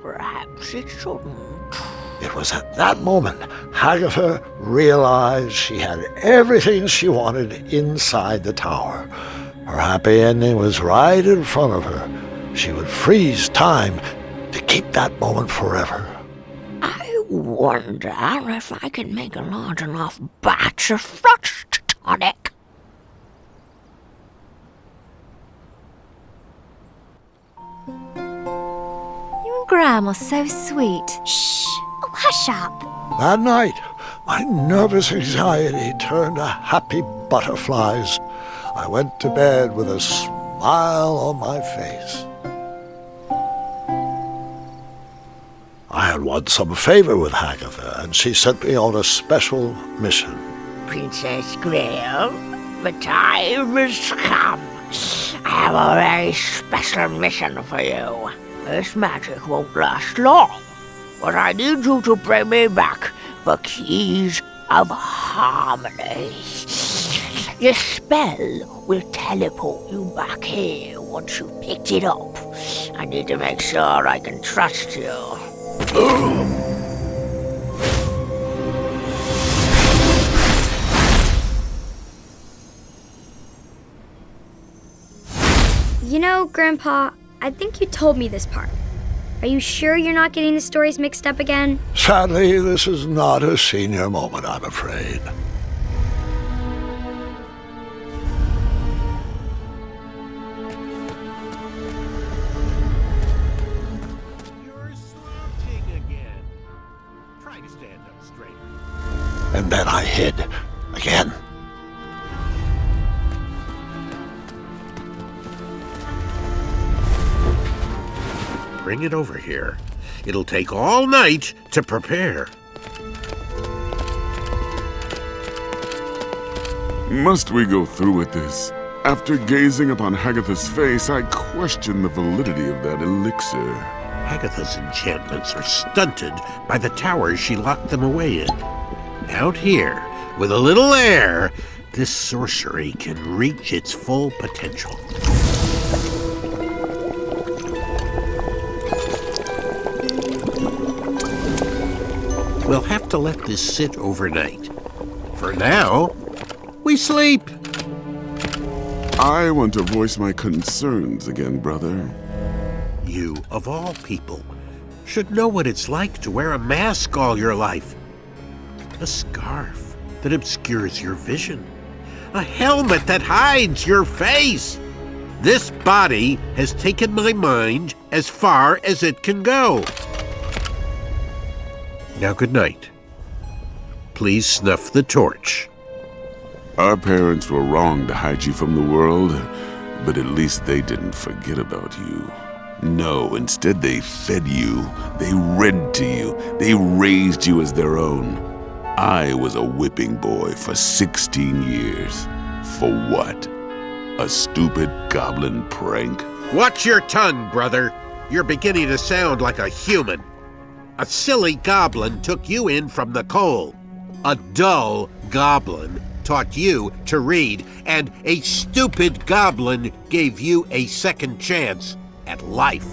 Perhaps it shouldn't. It was at that moment Hagatha realized she had everything she wanted inside the tower. Her happy ending was right in front of her. She would freeze time to keep that moment forever. I wonder if I can make a large enough batch of frost tonic. You and Graham are so sweet. Shh! Oh, hush up. That night, my nervous anxiety turned to happy butterflies. I went to bed with a smile on my face. I had won some favor with Hagatha, and she sent me on a special mission. Princess Graham, the time has come. I have a very special mission for you. This magic won't last long, but I need you to bring me back the keys of harmony. Your spell will teleport you back here once you've picked it up. I need to make sure I can trust you. You know, Grandpa, I think you told me this part. Are you sure you're not getting the stories mixed up again? Sadly, this is not a senior moment, I'm afraid. And then I hid again. Bring it over here. It'll take all night to prepare. Must we go through with this? After gazing upon Hagatha's face, I question the validity of that elixir. Hagatha's enchantments are stunted by the towers she locked them away in. Out here, with a little air, this sorcery can reach its full potential. We'll have to let this sit overnight. For now, we sleep. I want to voice my concerns again, brother. You, of all people, should know what it's like to wear a mask all your life. A scarf that obscures your vision. A helmet that hides your face. This body has taken my mind as far as it can go. Now, good night. Please snuff the torch. Our parents were wrong to hide you from the world, but at least they didn't forget about you. No, instead they fed you, they read to you, they raised you as their own. I was a whipping boy for 16 years. For what? A stupid goblin prank? Watch your tongue, brother. You're beginning to sound like a human. A silly goblin took you in from the cold. A dull goblin taught you to read, and a stupid goblin gave you a second chance at life.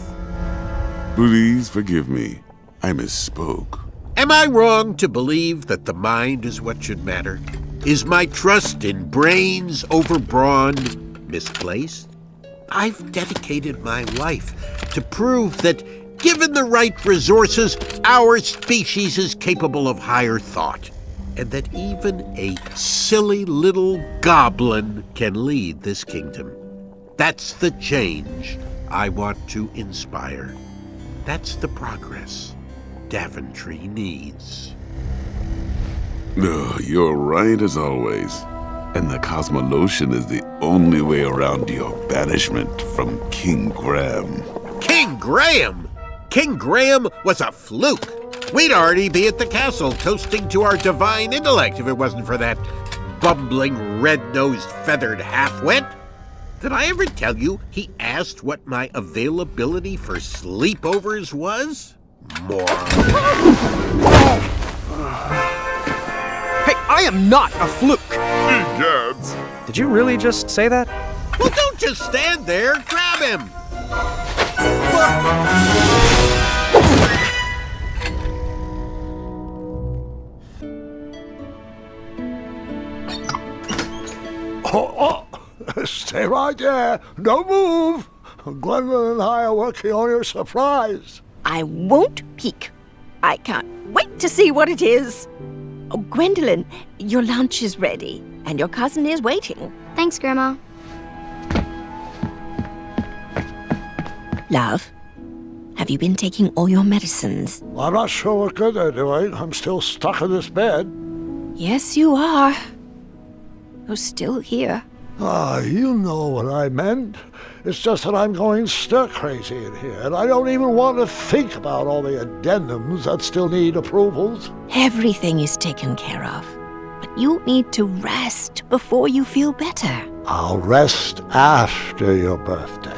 Please forgive me. I misspoke. Am I wrong to believe that the mind is what should matter? Is my trust in brains over brawn misplaced? I've dedicated my life to prove that, given the right resources, our species is capable of higher thought, and that even a silly little goblin can lead this kingdom. That's the change I want to inspire. That's the progress Daventry needs. Oh, you're right as always. And the Cosmolotion is the only way around your banishment from King Graham. King Graham? King Graham was a fluke. We'd already be at the castle toasting to our divine intellect if it wasn't for that bumbling, red-nosed, feathered half-wit. Did I ever tell you he asked what my availability for sleepovers was? Moron. Hey, I am not a fluke! Egads! Did you really just say that? Well, don't just stand there. Grab him. Oh, stay right there. Don't move. Gwendolyn and I are working on your surprise. I won't peek. I can't wait to see what it is. Oh, Gwendolyn, your lunch is ready, and your cousin is waiting. Thanks, Grandma. Love, have you been taking all your medicines? I'm not sure what good they're doing. I'm still stuck in this bed. Yes, you are. You're still here. You know what I meant. It's just that I'm going stir-crazy in here, and I don't even want to think about all the addendums that still need approvals. Everything is taken care of, but you need to rest before you feel better. I'll rest after your birthday.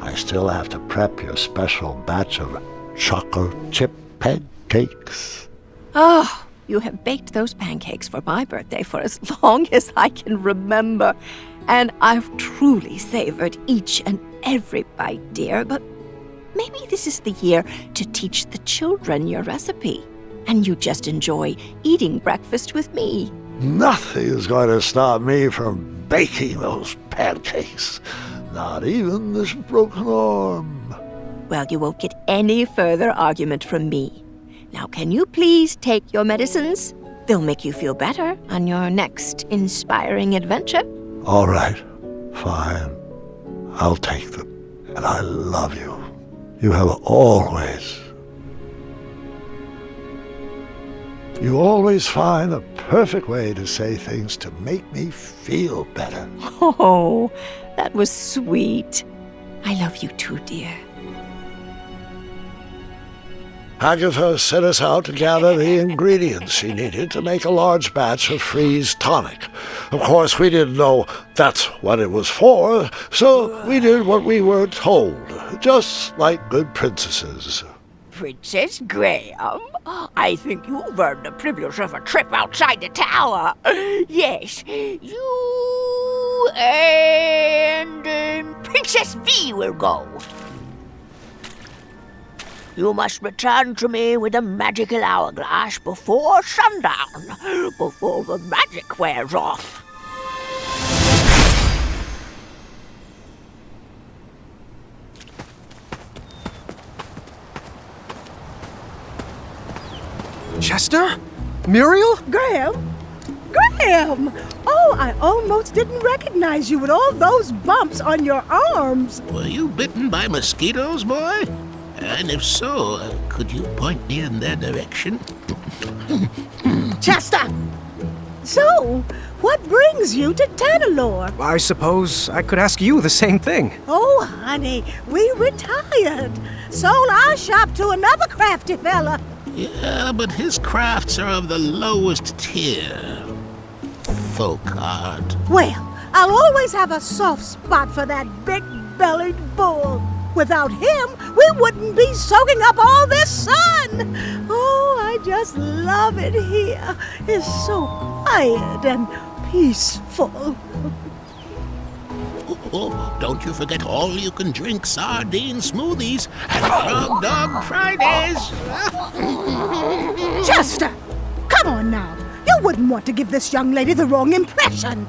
I still have to prep your special batch of chocolate chip pancakes. Oh, you have baked those pancakes for my birthday for as long as I can remember. And I've truly savored each and every bite, dear. But maybe this is the year to teach the children your recipe. And you just enjoy eating breakfast with me. Nothing is going to stop me from baking those pancakes. Not even this broken arm. Well, you won't get any further argument from me. Now, can you please take your medicines? They'll make you feel better on your next inspiring adventure. All right, fine. I'll take them. And I love you. You have always... You always find a perfect way to say things to make me feel better. Oh, that was sweet. I love you too, dear. Agatha sent us out to gather the ingredients she needed to make a large batch of freeze tonic. Of course, we didn't know that's what it was for, so we did what we were told, just like good princesses. Princess Graham, I think you've earned the privilege of a trip outside the tower. Yes, you and Princess V will go. You must return to me with a magical hourglass before sundown, before the magic wears off. Chester? Muriel? Graham? Graham! Oh, I almost didn't recognize you with all those bumps on your arms. Were you bitten by mosquitoes, boy? And if so, could you point me in their direction? Chester! So, what brings you to Tanalorr? I suppose I could ask you the same thing. Oh, honey, we retired. Sold our shop to another crafty fella. Yeah, but his crafts are of the lowest tier. Folk art. Well, I'll always have a soft spot for that big-bellied bull. Without him, we wouldn't be soaking up all this sun. Oh, I just love it here. It's so quiet and peaceful. Oh, don't you forget all-you-can-drink sardine smoothies and Frog Dog Fridays. Chester, come on now. You wouldn't want to give this young lady the wrong impression.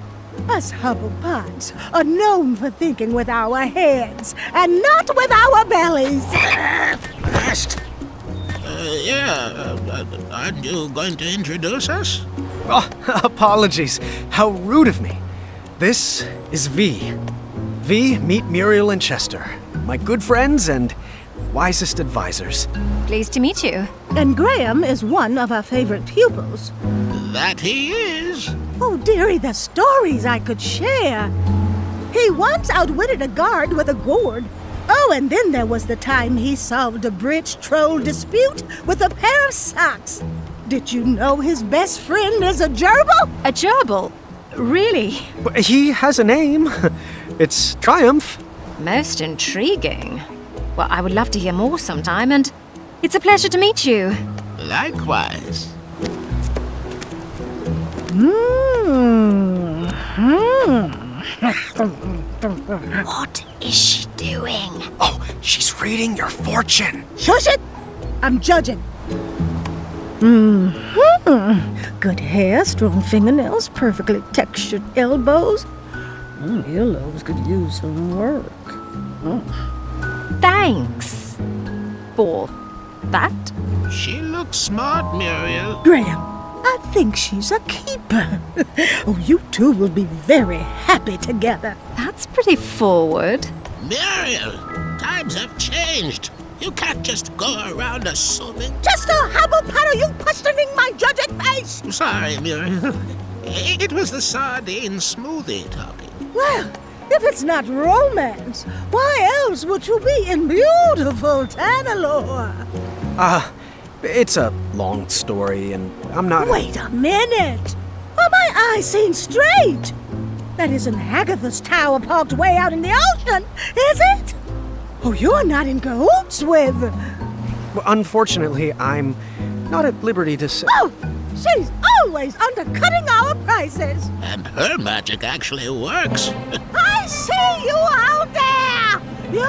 Us Hubblepuds are known for thinking with our heads and not with our bellies. Rest. Aren't you going to introduce us? Oh, apologies. How rude of me. This is V. V, meet Muriel and Chester, my good friends and wisest advisors. Pleased to meet you. And Graham is one of our favorite pupils. That he is. Oh, dearie, the stories I could share. He once outwitted a guard with a gourd. Oh, and then there was the time he solved a bridge troll dispute with a pair of socks. Did you know his best friend is a gerbil? A gerbil? Really? But he has a name. It's Triumph. Most intriguing. Well, I would love to hear more sometime, and it's a pleasure to meet you. Likewise. What is she doing? Oh, she's reading your fortune. Shush it! I'm judging. Good hair, strong fingernails, perfectly textured elbows. Earlobes could use some work. Thanks for that. She looks smart, Muriel. Graham, I think she's a keeper. Oh, you two will be very happy together. That's pretty forward. Muriel, times have changed. You can't just go around assuming. Just how about you questioning my judging face? Sorry, Muriel. It was the sardine smoothie talking. Well, if it's not romance, why else would you be in beautiful Tanalorr? It's a long story, and I'm not... Wait a minute! Are my eyes seeing straight? That isn't Hagatha's tower parked way out in the ocean, is it? Oh, you're not in cahoots with... Well, unfortunately, I'm not at liberty to say... Oh! She's always undercutting our prices! And her magic actually works. I see you out there! You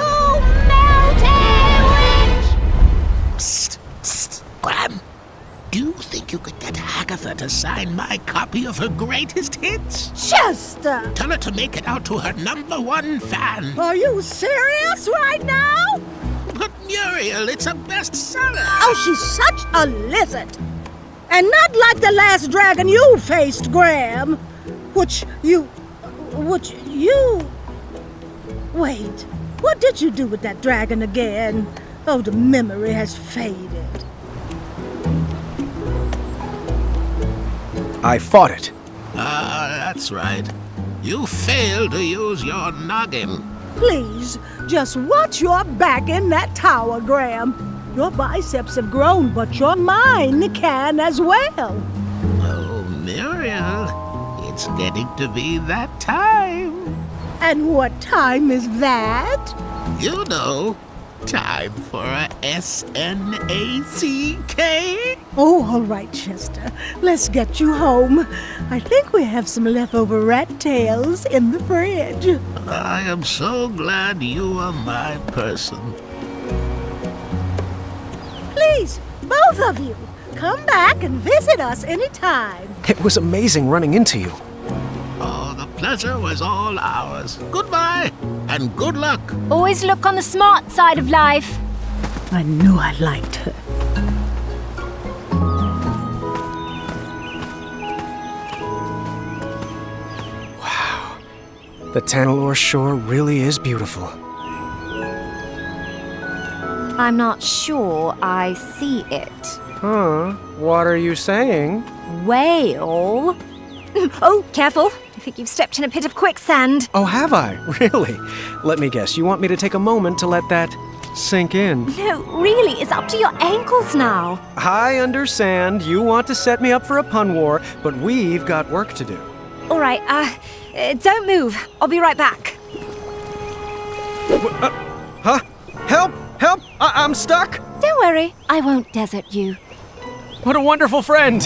melting witch! Psst, psst, Graham. Do you think you could get Hagatha to sign my copy of her greatest hits? Chester! Tell her to make it out to her #1 fan. Are you serious right now? But Muriel, it's a bestseller. Oh, she's such a lizard! And not like the last dragon you faced, Graham. Which you... Wait, what did you do with that dragon again? Oh, the memory has faded. I fought it. That's right. You failed to use your noggin. Please, just watch your back in that tower, Graham. Your biceps have grown, but your mind can as well. Oh, Muriel, it's getting to be that time. And what time is that? You know, time for a SNACK. Oh, all right, Chester. Let's get you home. I think we have some leftover rat tails in the fridge. I am so glad you are my person. Please, both of you, come back and visit us anytime. It was amazing running into you. Oh, the pleasure was all ours. Goodbye, and good luck. Always look on the smart side of life. I knew I liked her. Wow. The Tanalorr shore really is beautiful. I'm not sure I see it. Huh? What are you saying? Whale? Oh, careful. I think you've stepped in a pit of quicksand. Oh, have I? Really? Let me guess. You want me to take a moment to let that sink in? No, really, it's up to your ankles now. I understand. You want to set me up for a pun war, but we've got work to do. All right, don't move. I'll be right back. Huh? Help! Help! I'm stuck! Don't worry, I won't desert you. What a wonderful friend!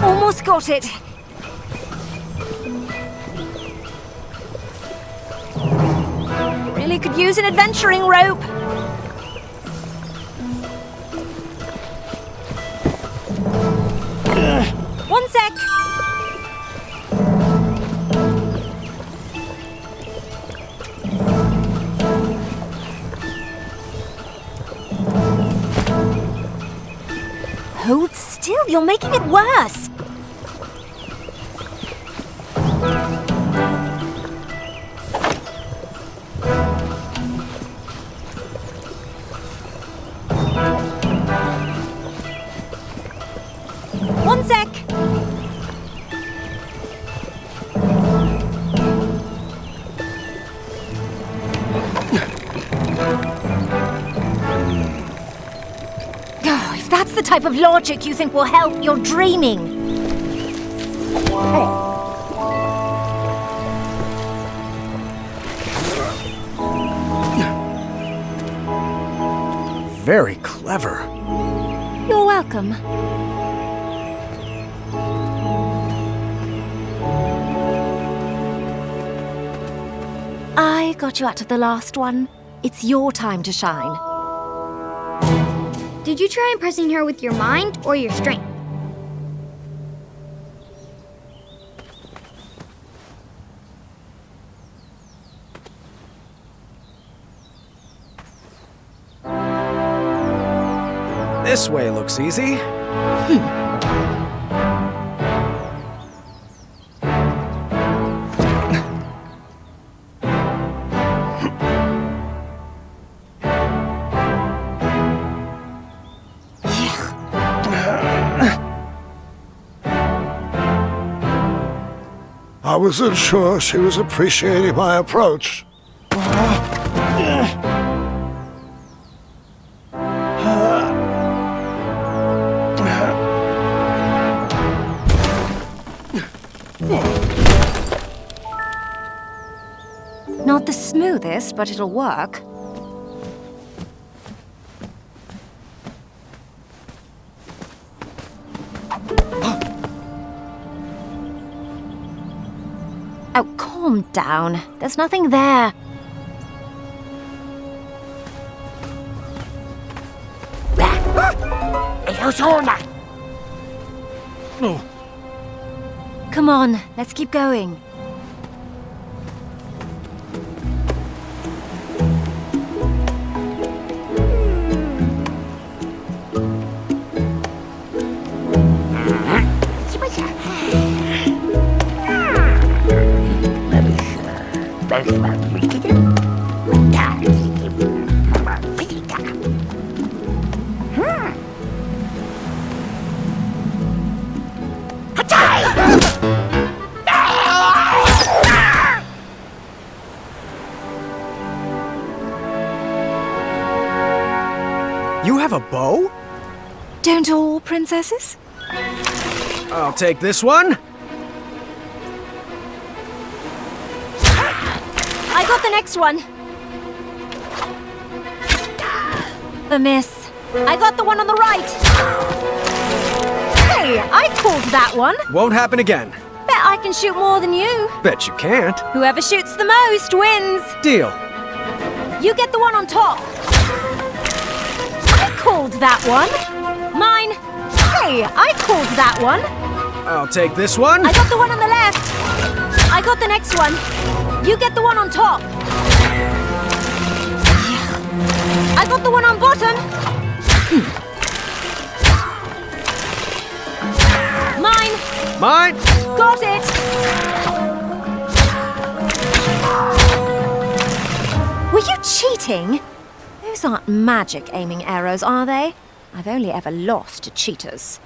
Almost got it. Really could use an adventuring rope. One sec. Hold still, you're making it worse. One sec. Oh, if that's the type of logic you think will help, you're dreaming. Very clever. You're welcome. I got you out of the last one. It's your time to shine. Did you try impressing her with your mind or your strength? This way looks easy. I wasn't sure she was appreciating my approach. Not the smoothest, but it'll work. Oh, calm down. There's nothing there. Come on, let's keep going. You have a bow? Don't all princesses? I'll take this one. I got the next one. A miss. I got the one on the right. Hey, I called that one. Won't happen again. Bet I can shoot more than you. Bet you can't. Whoever shoots the most wins. Deal. You get the one on top. I called that one. Mine. Hey, I called that one. I'll take this one. I got the one on the left. I got the next one. You get the one on top. I got the one on bottom. Mine. Mine. Got it. Were you cheating? Those aren't magic aiming arrows, are they? I've only ever lost to cheaters.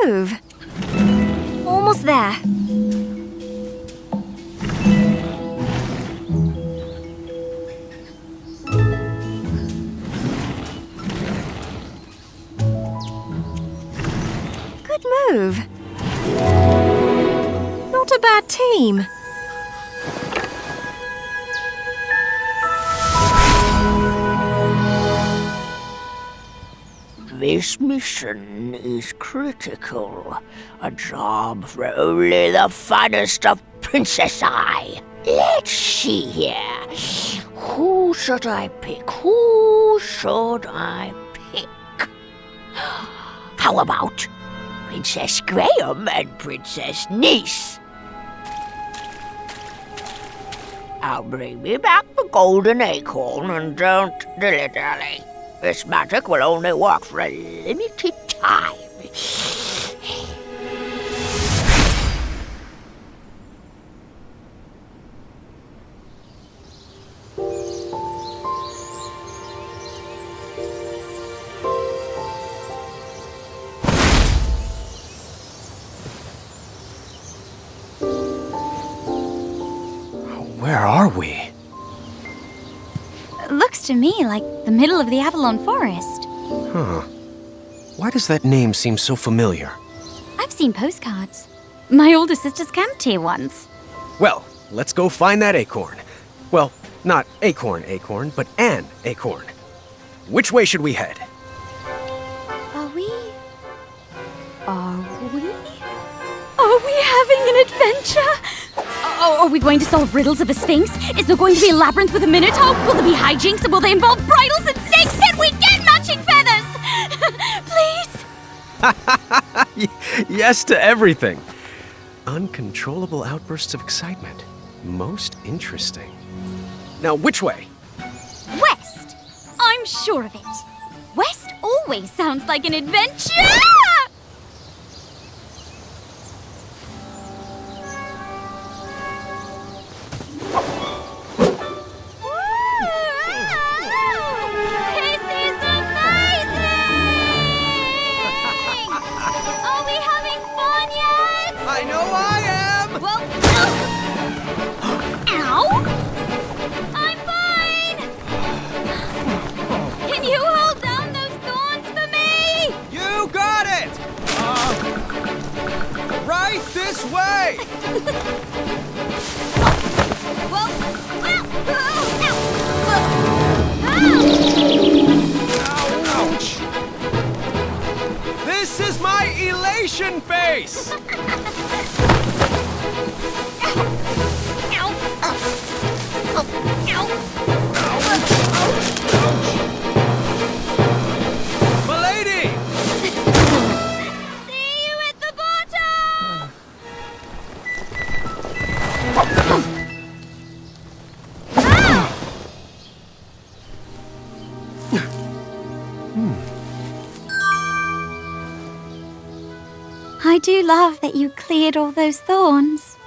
move. Almost there. Good move. Not a bad team. This mission is critical. A job for only the finest of Princess Eye. Let's see here. Who should I pick? Who should I pick? How about Princess Graham and Princess Niece? Now bring me back the golden acorn and don't dilly-dally. This magic will only work for a limited time. Where are we? Looks to me like the middle of the Avalon Forest. Huh. Why does that name seem so familiar? I've seen postcards. My older sister's camped here once. Well, let's go find that acorn. Well, not acorn, but an acorn. Which way should we head? Are we having an adventure? Are we going to solve riddles of a sphinx? Is there going to be a labyrinth with a minotaur? Will there be hijinks, and will they involve bridles and stakes? Can we get matching feathers? Please? Yes to everything. Uncontrollable outbursts of excitement. Most interesting. Now, which way? West. I'm sure of it. West always sounds like an adventure! This way! Ouch! This is my elation face! Milady! I do love that you cleared all those thorns.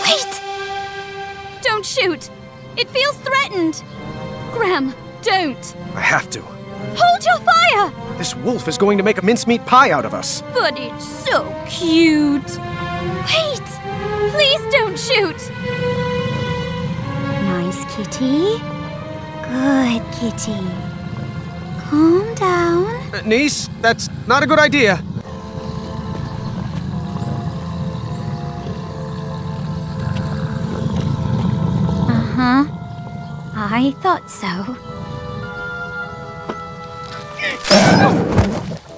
Wait! Don't shoot! It feels threatened! Graham, don't! I have to. Hold your fire! This wolf is going to make a mincemeat pie out of us. But it's so cute! Wait! Please don't shoot! Nice kitty. Good kitty. Calm down. Niece, that's not a good idea. Uh-huh. I thought so.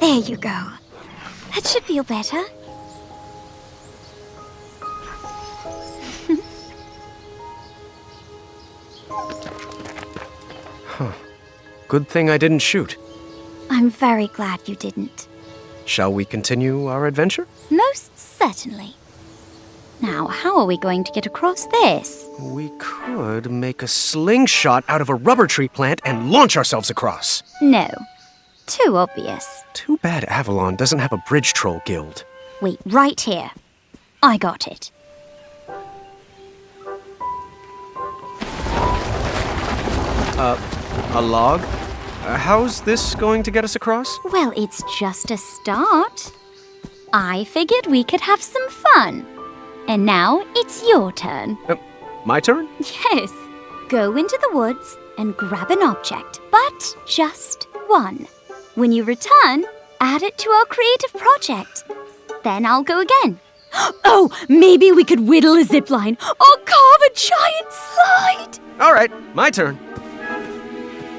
There you go. That should feel better. Huh. Good thing I didn't shoot. I'm very glad you didn't. Shall we continue our adventure? Most certainly. Now, how are we going to get across this? We could make a slingshot out of a rubber tree plant and launch ourselves across. No. Too obvious. Too bad Avalon doesn't have a bridge troll guild. Wait, right here. I got it. A log? How's this going to get us across? Well, it's just a start. I figured we could have some fun. And now it's your turn. My turn? Yes. Go into the woods and grab an object, but just one. When you return, add it to our creative project. Then I'll go again. Oh, maybe we could whittle a zipline or carve a giant slide. All right, my turn.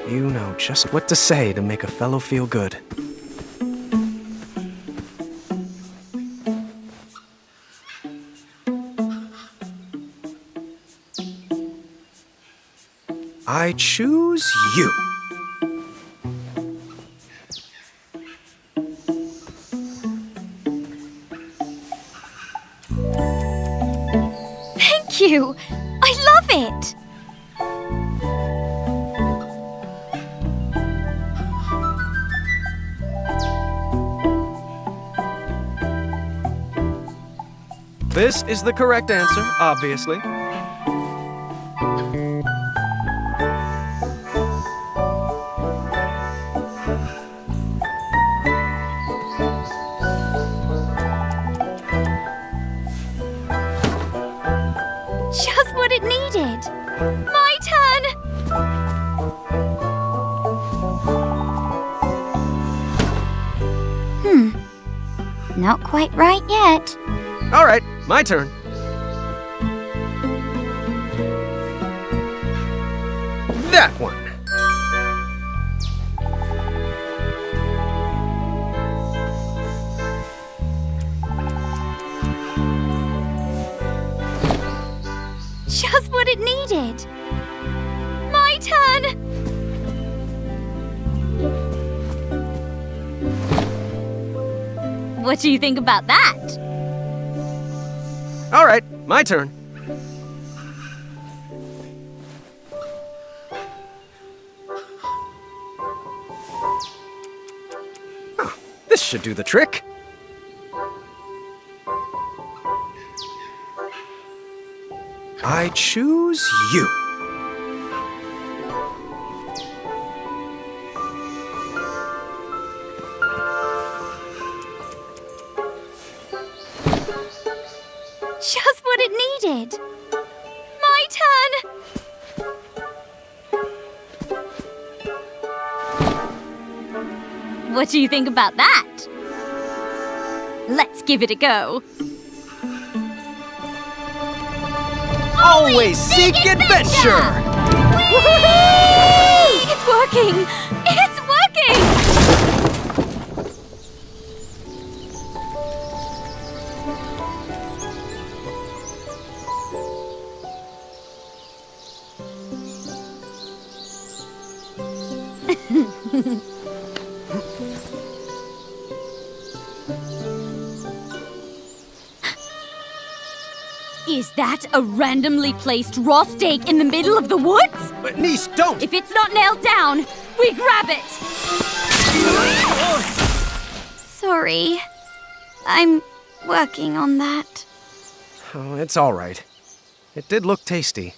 You know just what to say to make a fellow feel good. I choose you. Thank you. I love it. This is the correct answer, obviously. Just what it needed. My turn. Not quite right yet. All right, my turn. That one. Just what it needed. My turn. What do you think about that? All right, my turn. Oh, this should do the trick. I choose you. Just what it needed. My turn. What do you think about that? Let's give it a go. Always seek adventure! It's working! It's working! Is that a randomly placed raw steak in the middle of the woods? But niece, don't! If it's not nailed down, we grab it! Sorry. I'm working on that. Oh, it's all right. It did look tasty.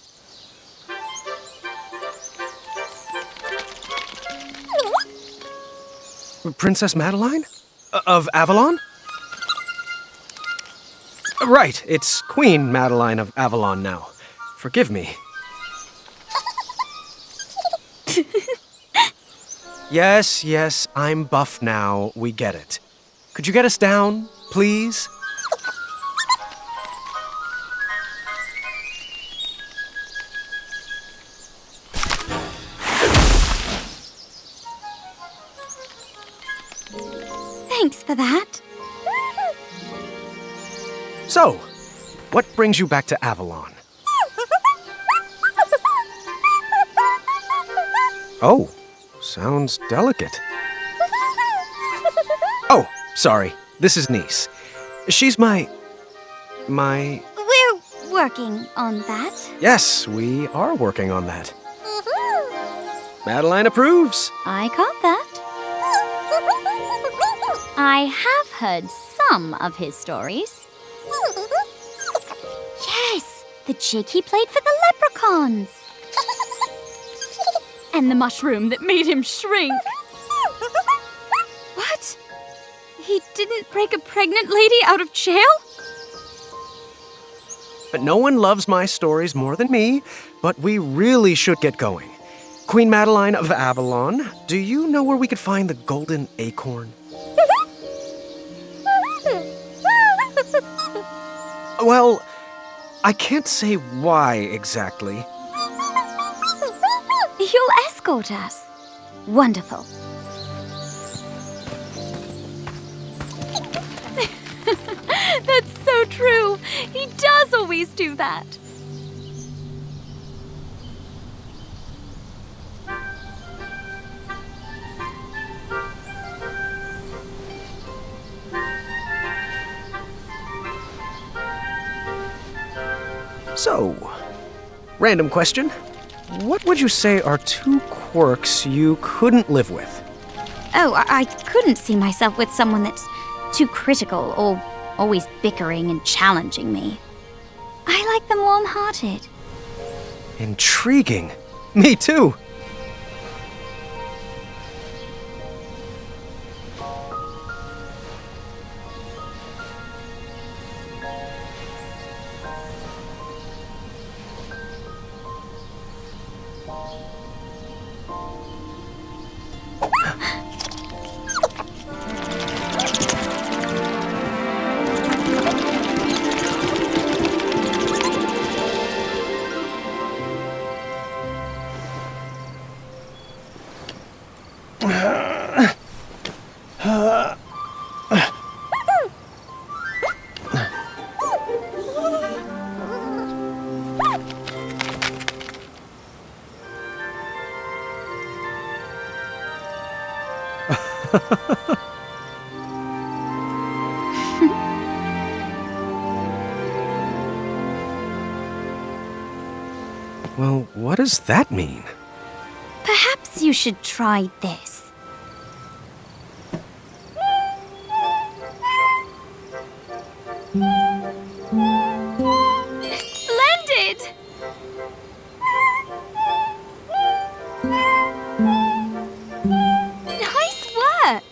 Princess Madeline? Of Avalon? Right, it's Queen Madeline of Avalon now. Forgive me. Yes, I'm buff now. We get it. Could you get us down, please? Thanks for that. So, what brings you back to Avalon? Oh, sounds delicate. Oh, sorry. This is Niece. She's my... We're working on that. Yes, we are working on that. Madeline approves. I got that. I have heard some of his stories. Yes, the jig he played for the leprechauns. And the mushroom that made him shrink. What? He didn't break a pregnant lady out of jail? But no one loves my stories more than me, but we really should get going. Queen Madeline of Avalon, do you know where we could find the golden acorn? Well, I can't say why exactly. You'll escort us. Wonderful. That's so true. He does always do that. So, random question. What would you say are 2 quirks you couldn't live with? Oh, I couldn't see myself with someone that's too critical or always bickering and challenging me. I like them warm-hearted. Intriguing. Me too. Well, what does that mean? Perhaps you should try this. Splendid! Nice work!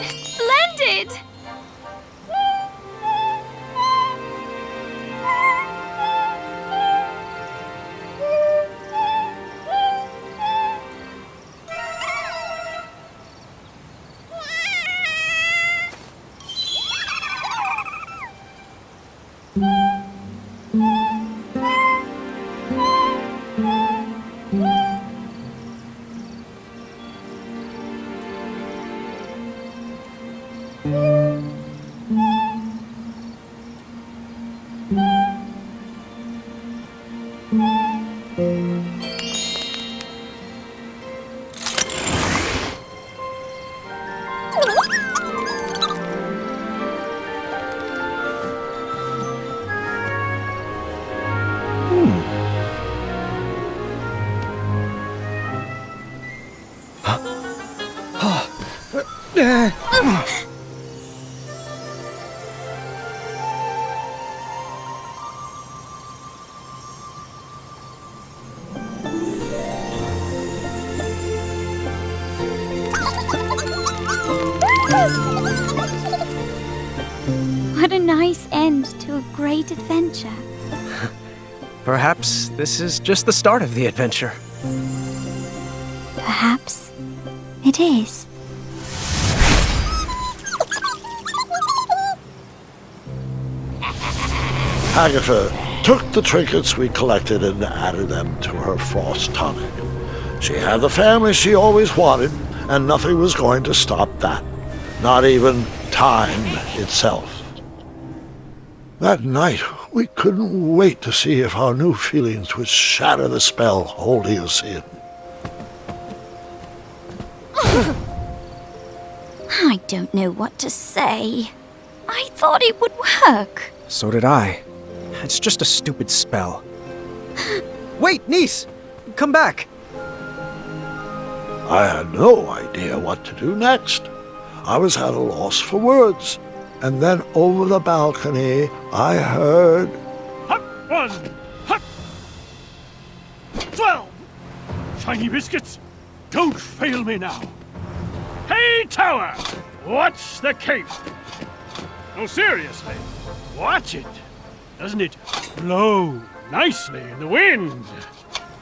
Splendid! What a nice end to a great adventure. Perhaps this is just the start of the adventure. Perhaps it is. Agatha took the trinkets we collected and added them to her frost tonic. She had the family she always wanted, and nothing was going to stop that. Not even time itself. That night, we couldn't wait to see if our new feelings would shatter the spell holding us in. I don't know what to say. I thought it would work. So did I. It's just a stupid spell. Wait, niece! Come back! I had no idea what to do next. I was at a loss for words. And then over the balcony, I heard... Hut 1! Hut 12! Shiny biscuits, don't fail me now. Hey, Tower! Watch the cape! No, seriously, watch it. Doesn't it flow nicely in the wind?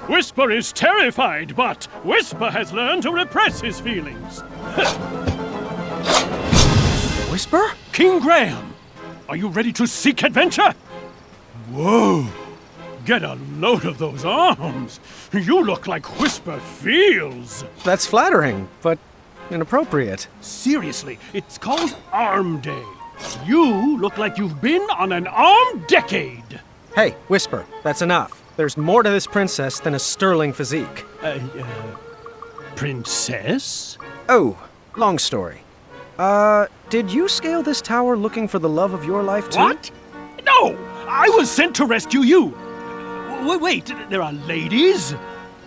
Whisper is terrified, but Whisper has learned to repress his feelings. Whisper? King Graham, are you ready to seek adventure? Whoa! Get a load of those arms. You look like Whisper feels. That's flattering, but inappropriate. Seriously, it's called Arm Day. You look like you've been on an arm decade. Hey, Whisper, that's enough. There's more to this princess than a sterling physique. Princess? Oh, long story. Did you scale this tower looking for the love of your life too? What? No! I was sent to rescue you. Wait, there are ladies?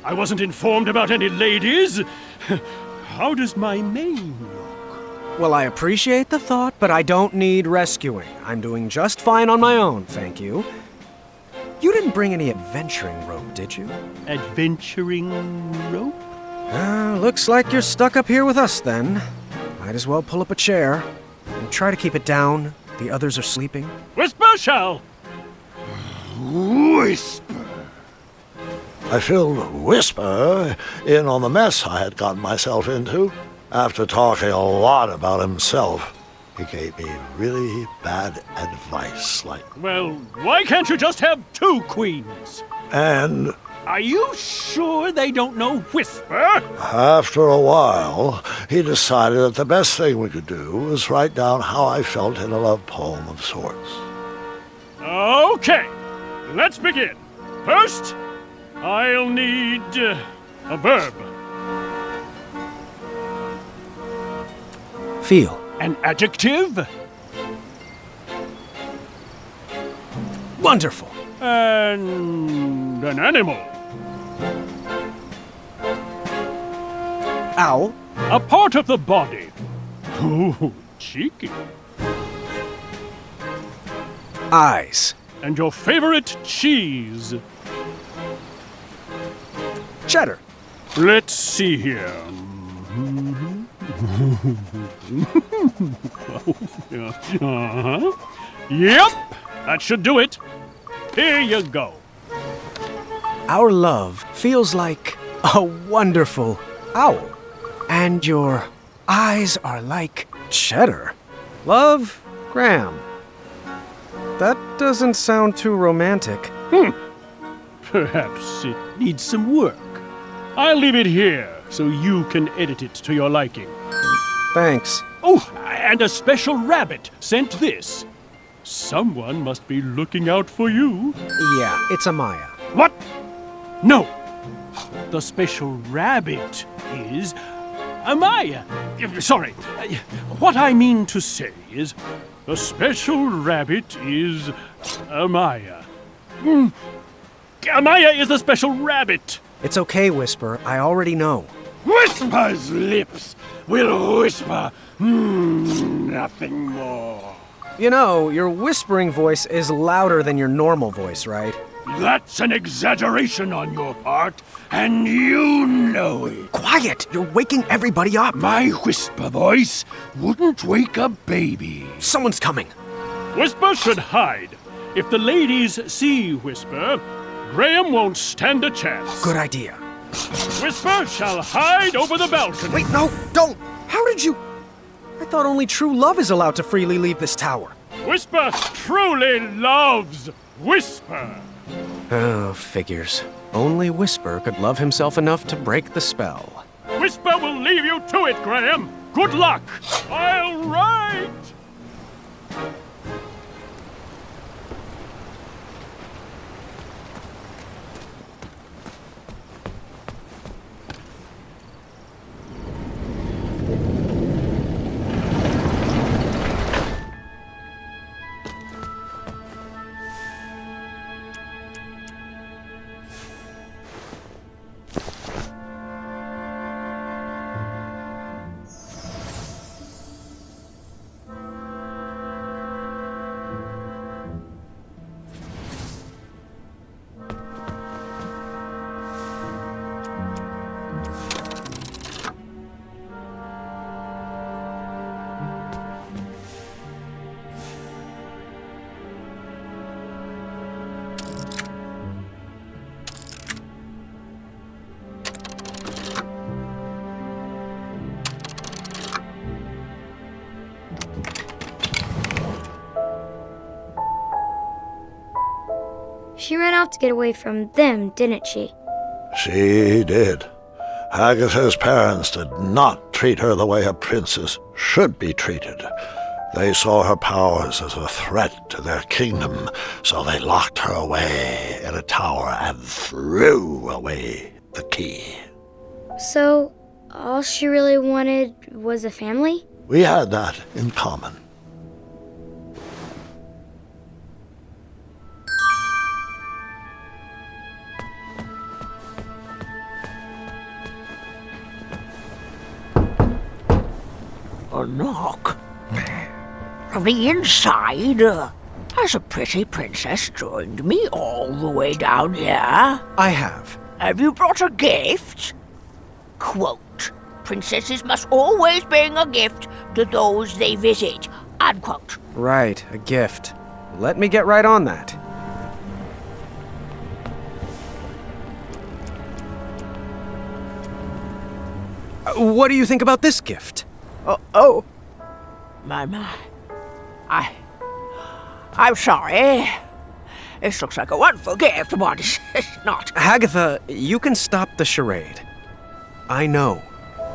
I wasn't informed about any ladies. How does my mane look? Well, I appreciate the thought, but I don't need rescuing. I'm doing just fine on my own, thank you. You didn't bring any adventuring rope, did you? Adventuring rope? Looks like you're stuck up here with us, then. Might as well pull up a chair and try to keep it down. The others are sleeping. Whisper shall! Whisper. I filled Whisper in on the mess I had gotten myself into. After talking a lot about himself, he gave me really bad advice, like... Well, why can't you just have 2 queens? And... Are you sure they don't know Whisper? After a while, he decided that the best thing we could do was write down how I felt in a love poem of sorts. Okay, let's begin. First, I'll need a verb. Feel. An adjective. Wonderful. And an animal. Owl. A part of the body. Ooh, cheeky. Eyes. And your favorite cheese. Cheddar. Let's see here. Yep, that should do it. Here you go. Our love feels like a wonderful owl. And your eyes are like cheddar. Love, Graham. That doesn't sound too romantic. Perhaps it needs some work. I'll leave it here so you can edit it to your liking. Thanks. Oh, and a special rabbit sent this. Someone must be looking out for you. Yeah, it's Amaya. What? No. The special rabbit is Amaya. Sorry. What I mean to say is the special rabbit is Amaya. Amaya is the special rabbit. It's okay, Whisper. I already know. Whisper's lips will whisper nothing more. You know, your whispering voice is louder than your normal voice, right? That's an exaggeration on your part, and you know it. Quiet! You're waking everybody up! My whisper voice wouldn't wake a baby. Someone's coming. Whisper should hide. If the ladies see Whisper, Graham won't stand a chance. Good idea. Whisper shall hide over the balcony. Wait, no, don't! How did you... I thought only true love is allowed to freely leave this tower. Whisper truly loves Whisper. Oh, figures. Only Whisper could love himself enough to break the spell. Whisper will leave you to it, Graham. Good luck. I'll write. She ran off to get away from them, didn't she? She did. Agatha's parents did not treat her the way a princess should be treated. They saw her powers as a threat to their kingdom, so they locked her away in a tower and threw away the key. So, all she really wanted was a family? We had that in common. A knock? From the inside? Has a pretty princess joined me all the way down here? I have. Have you brought a gift? Quote, princesses must always bring a gift to those they visit. Unquote. Right, a gift. Let me get right on that. What do you think about this gift? Oh. My. I'm sorry. This looks like a wonderful gift, but it's not. Agatha, you can stop the charade. I know.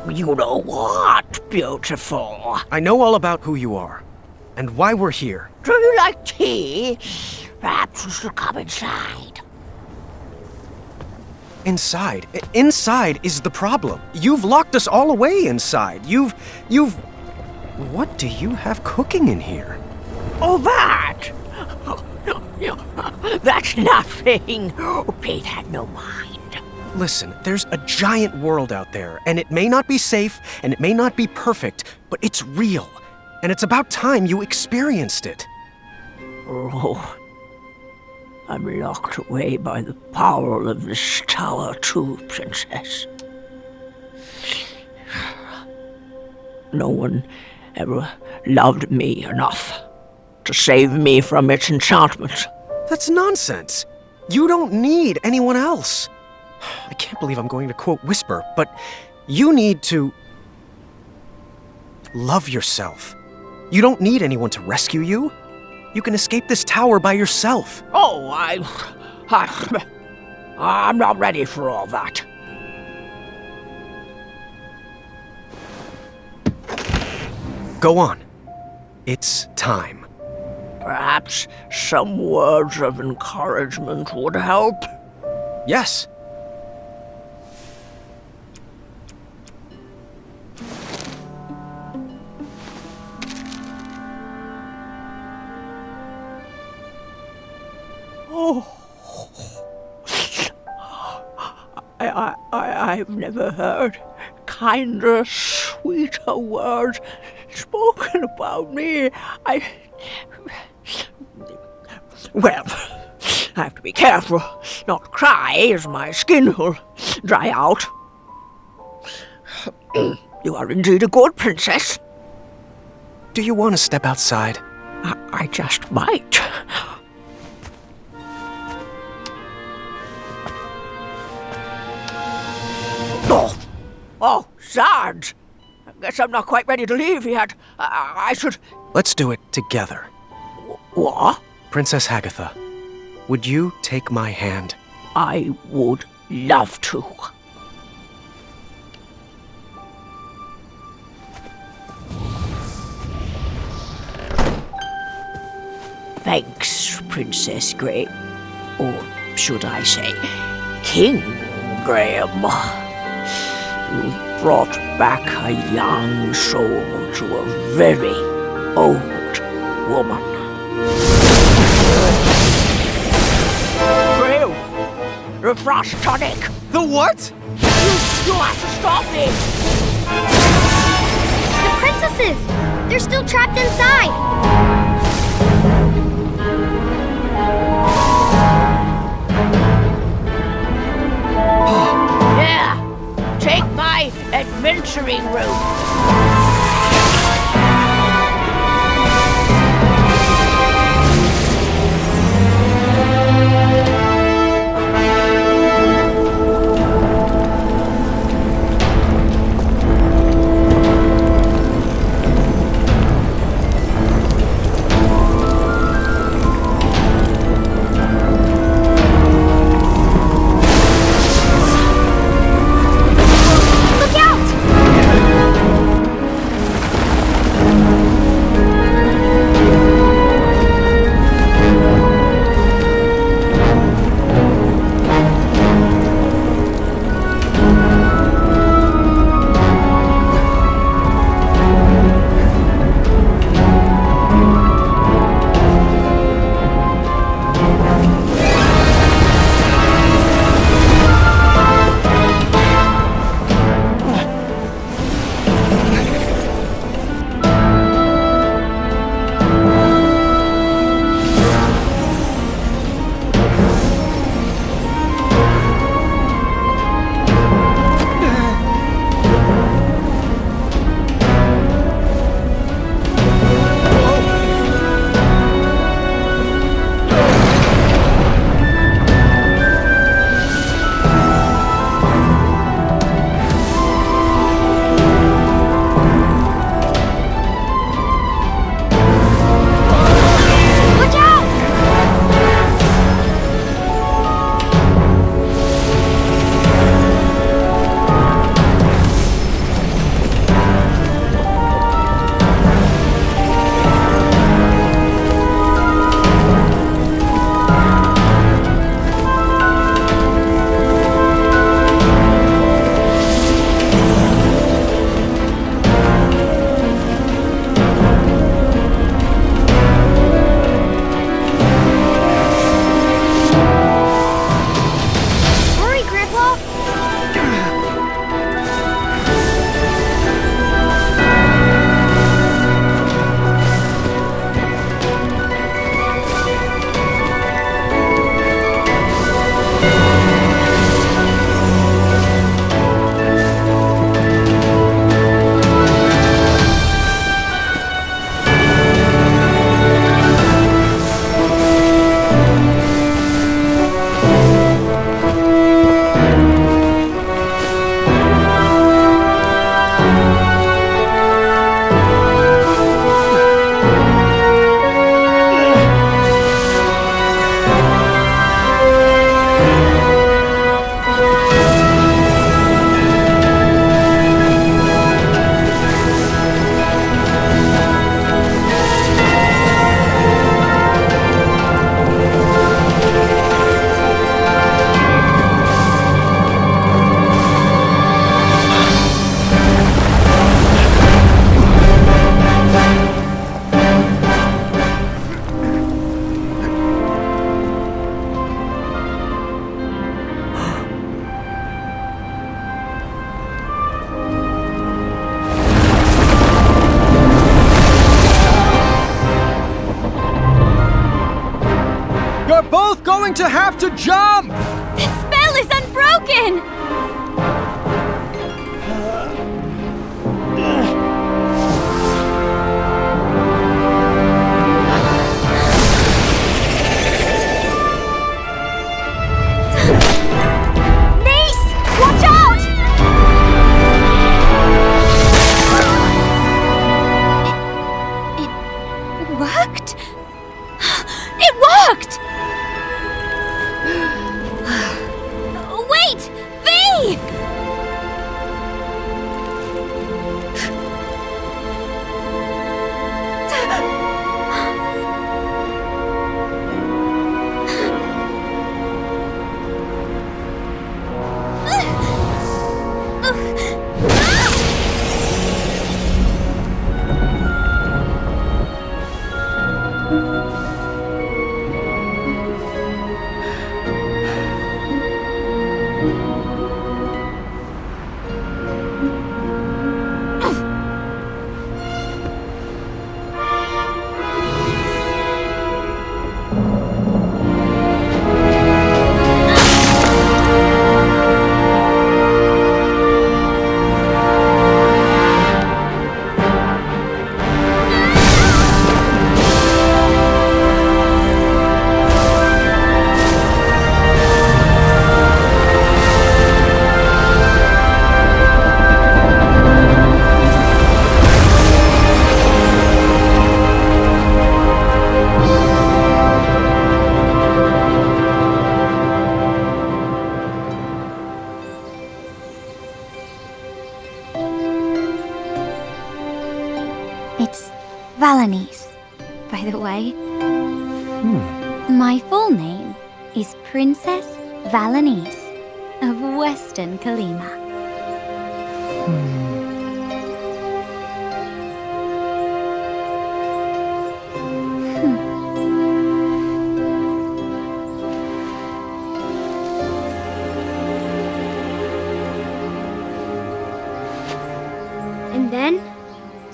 You know what, beautiful? I know all about who you are, and why we're here. Do you like tea? Perhaps you should come inside. Inside? Inside is the problem. You've locked us all away inside. You've... What do you have cooking in here? Oh, that! That's nothing. Pete had no mind. Listen, there's a giant world out there, and it may not be safe, and it may not be perfect, but it's real. And it's about time you experienced it. Oh, I'm locked away by the power of this tower too, Princess. No one ever loved me enough to save me from its enchantment. That's nonsense. You don't need anyone else. I can't believe I'm going to quote Whisper, but you need to love yourself. You don't need anyone to rescue you. You can escape this tower by yourself. Oh, I'm not ready for all that. Go on. It's time. Perhaps some words of encouragement would help? Yes. Oh. I've never heard kinder, sweeter words spoken about me. Well, I have to be careful not to cry, as my skin will dry out. You are indeed a good princess. Do you want to step outside? I just might. Oh, Sarge! I guess I'm not quite ready to leave yet. I should... Let's do it together. What? Princess Agatha, would you take my hand? I would love to. Thanks, Princess Graham. Or should I say, King Graham. You've brought back a young soul to a very old woman. Graham, the frost tonic. The what? You have to stop it. The princesses! They're still trapped inside! Take my adventuring route. We're both going to have to jump! The spell is unbroken! Niece! Watch out! It worked? It worked! Wait! V! It's Valanice, by the way. My full name is Princess Valanice of Western Kalima. And then,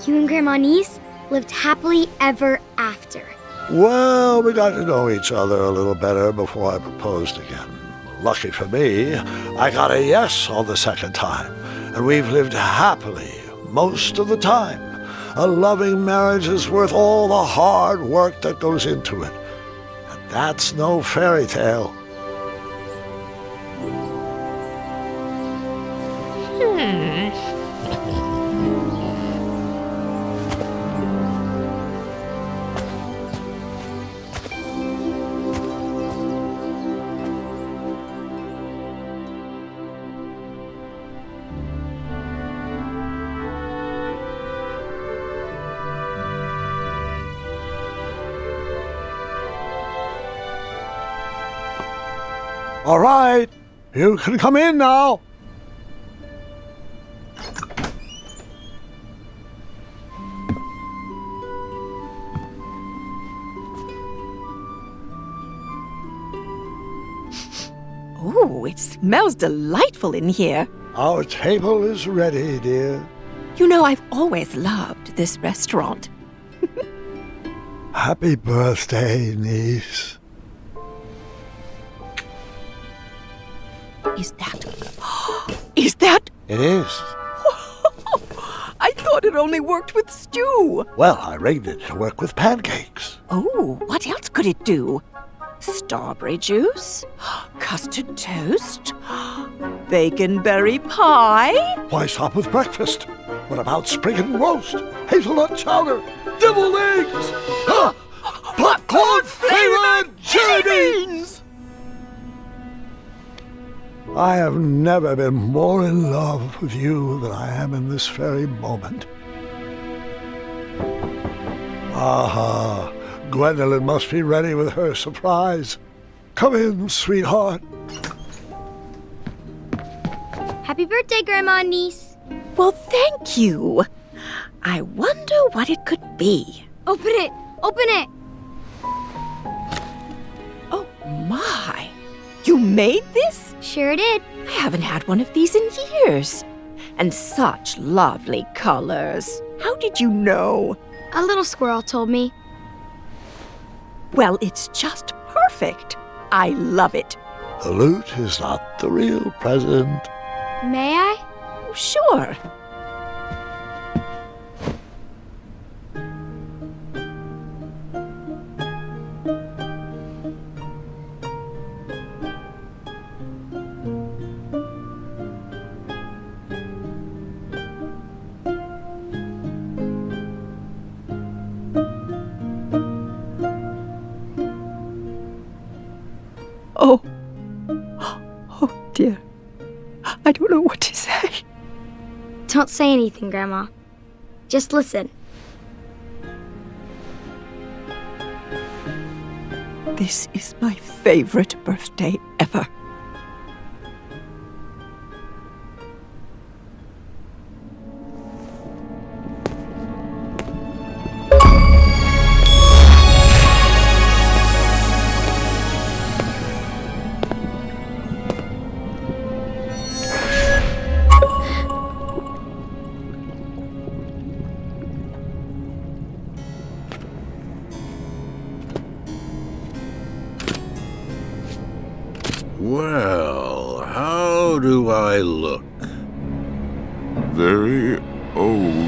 you and Grandma Niece lived happily ever after. Well, we got to know each other a little better before I proposed again. Lucky for me, I got a yes on the second time, and we've lived happily most of the time. A loving marriage is worth all the hard work that goes into it. And that's no fairy tale. All right, you can come in now. Oh, it smells delightful in here. Our table is ready, dear. You know, I've always loved this restaurant. Happy birthday, niece. Is that... Is that... It is. I thought it only worked with stew. Well, I rigged it to work with pancakes. Oh, what else could it do? Strawberry juice? Custard toast? Bacon berry pie? Why stop with breakfast? What about sprig and roast, hazelnut chowder, deviled eggs, popcorn-flavored jelly beans? I have never been more in love with you than I am in this very moment. Aha, Gwendolyn must be ready with her surprise. Come in, sweetheart. Happy birthday, Grandma and Niece. Well, thank you. I wonder what it could be. Open it! Open it! Oh, my. You made this? Sure did. I haven't had one of these in years. And such lovely colors. How did you know? A little squirrel told me. Well, it's just perfect. perfect. I love it. The lute is not the real present. May I? Sure. Oh dear. I don't know what to say. Don't say anything, Grandma. Just listen. This is my favorite birthday ever. Well, how do I look? Very old.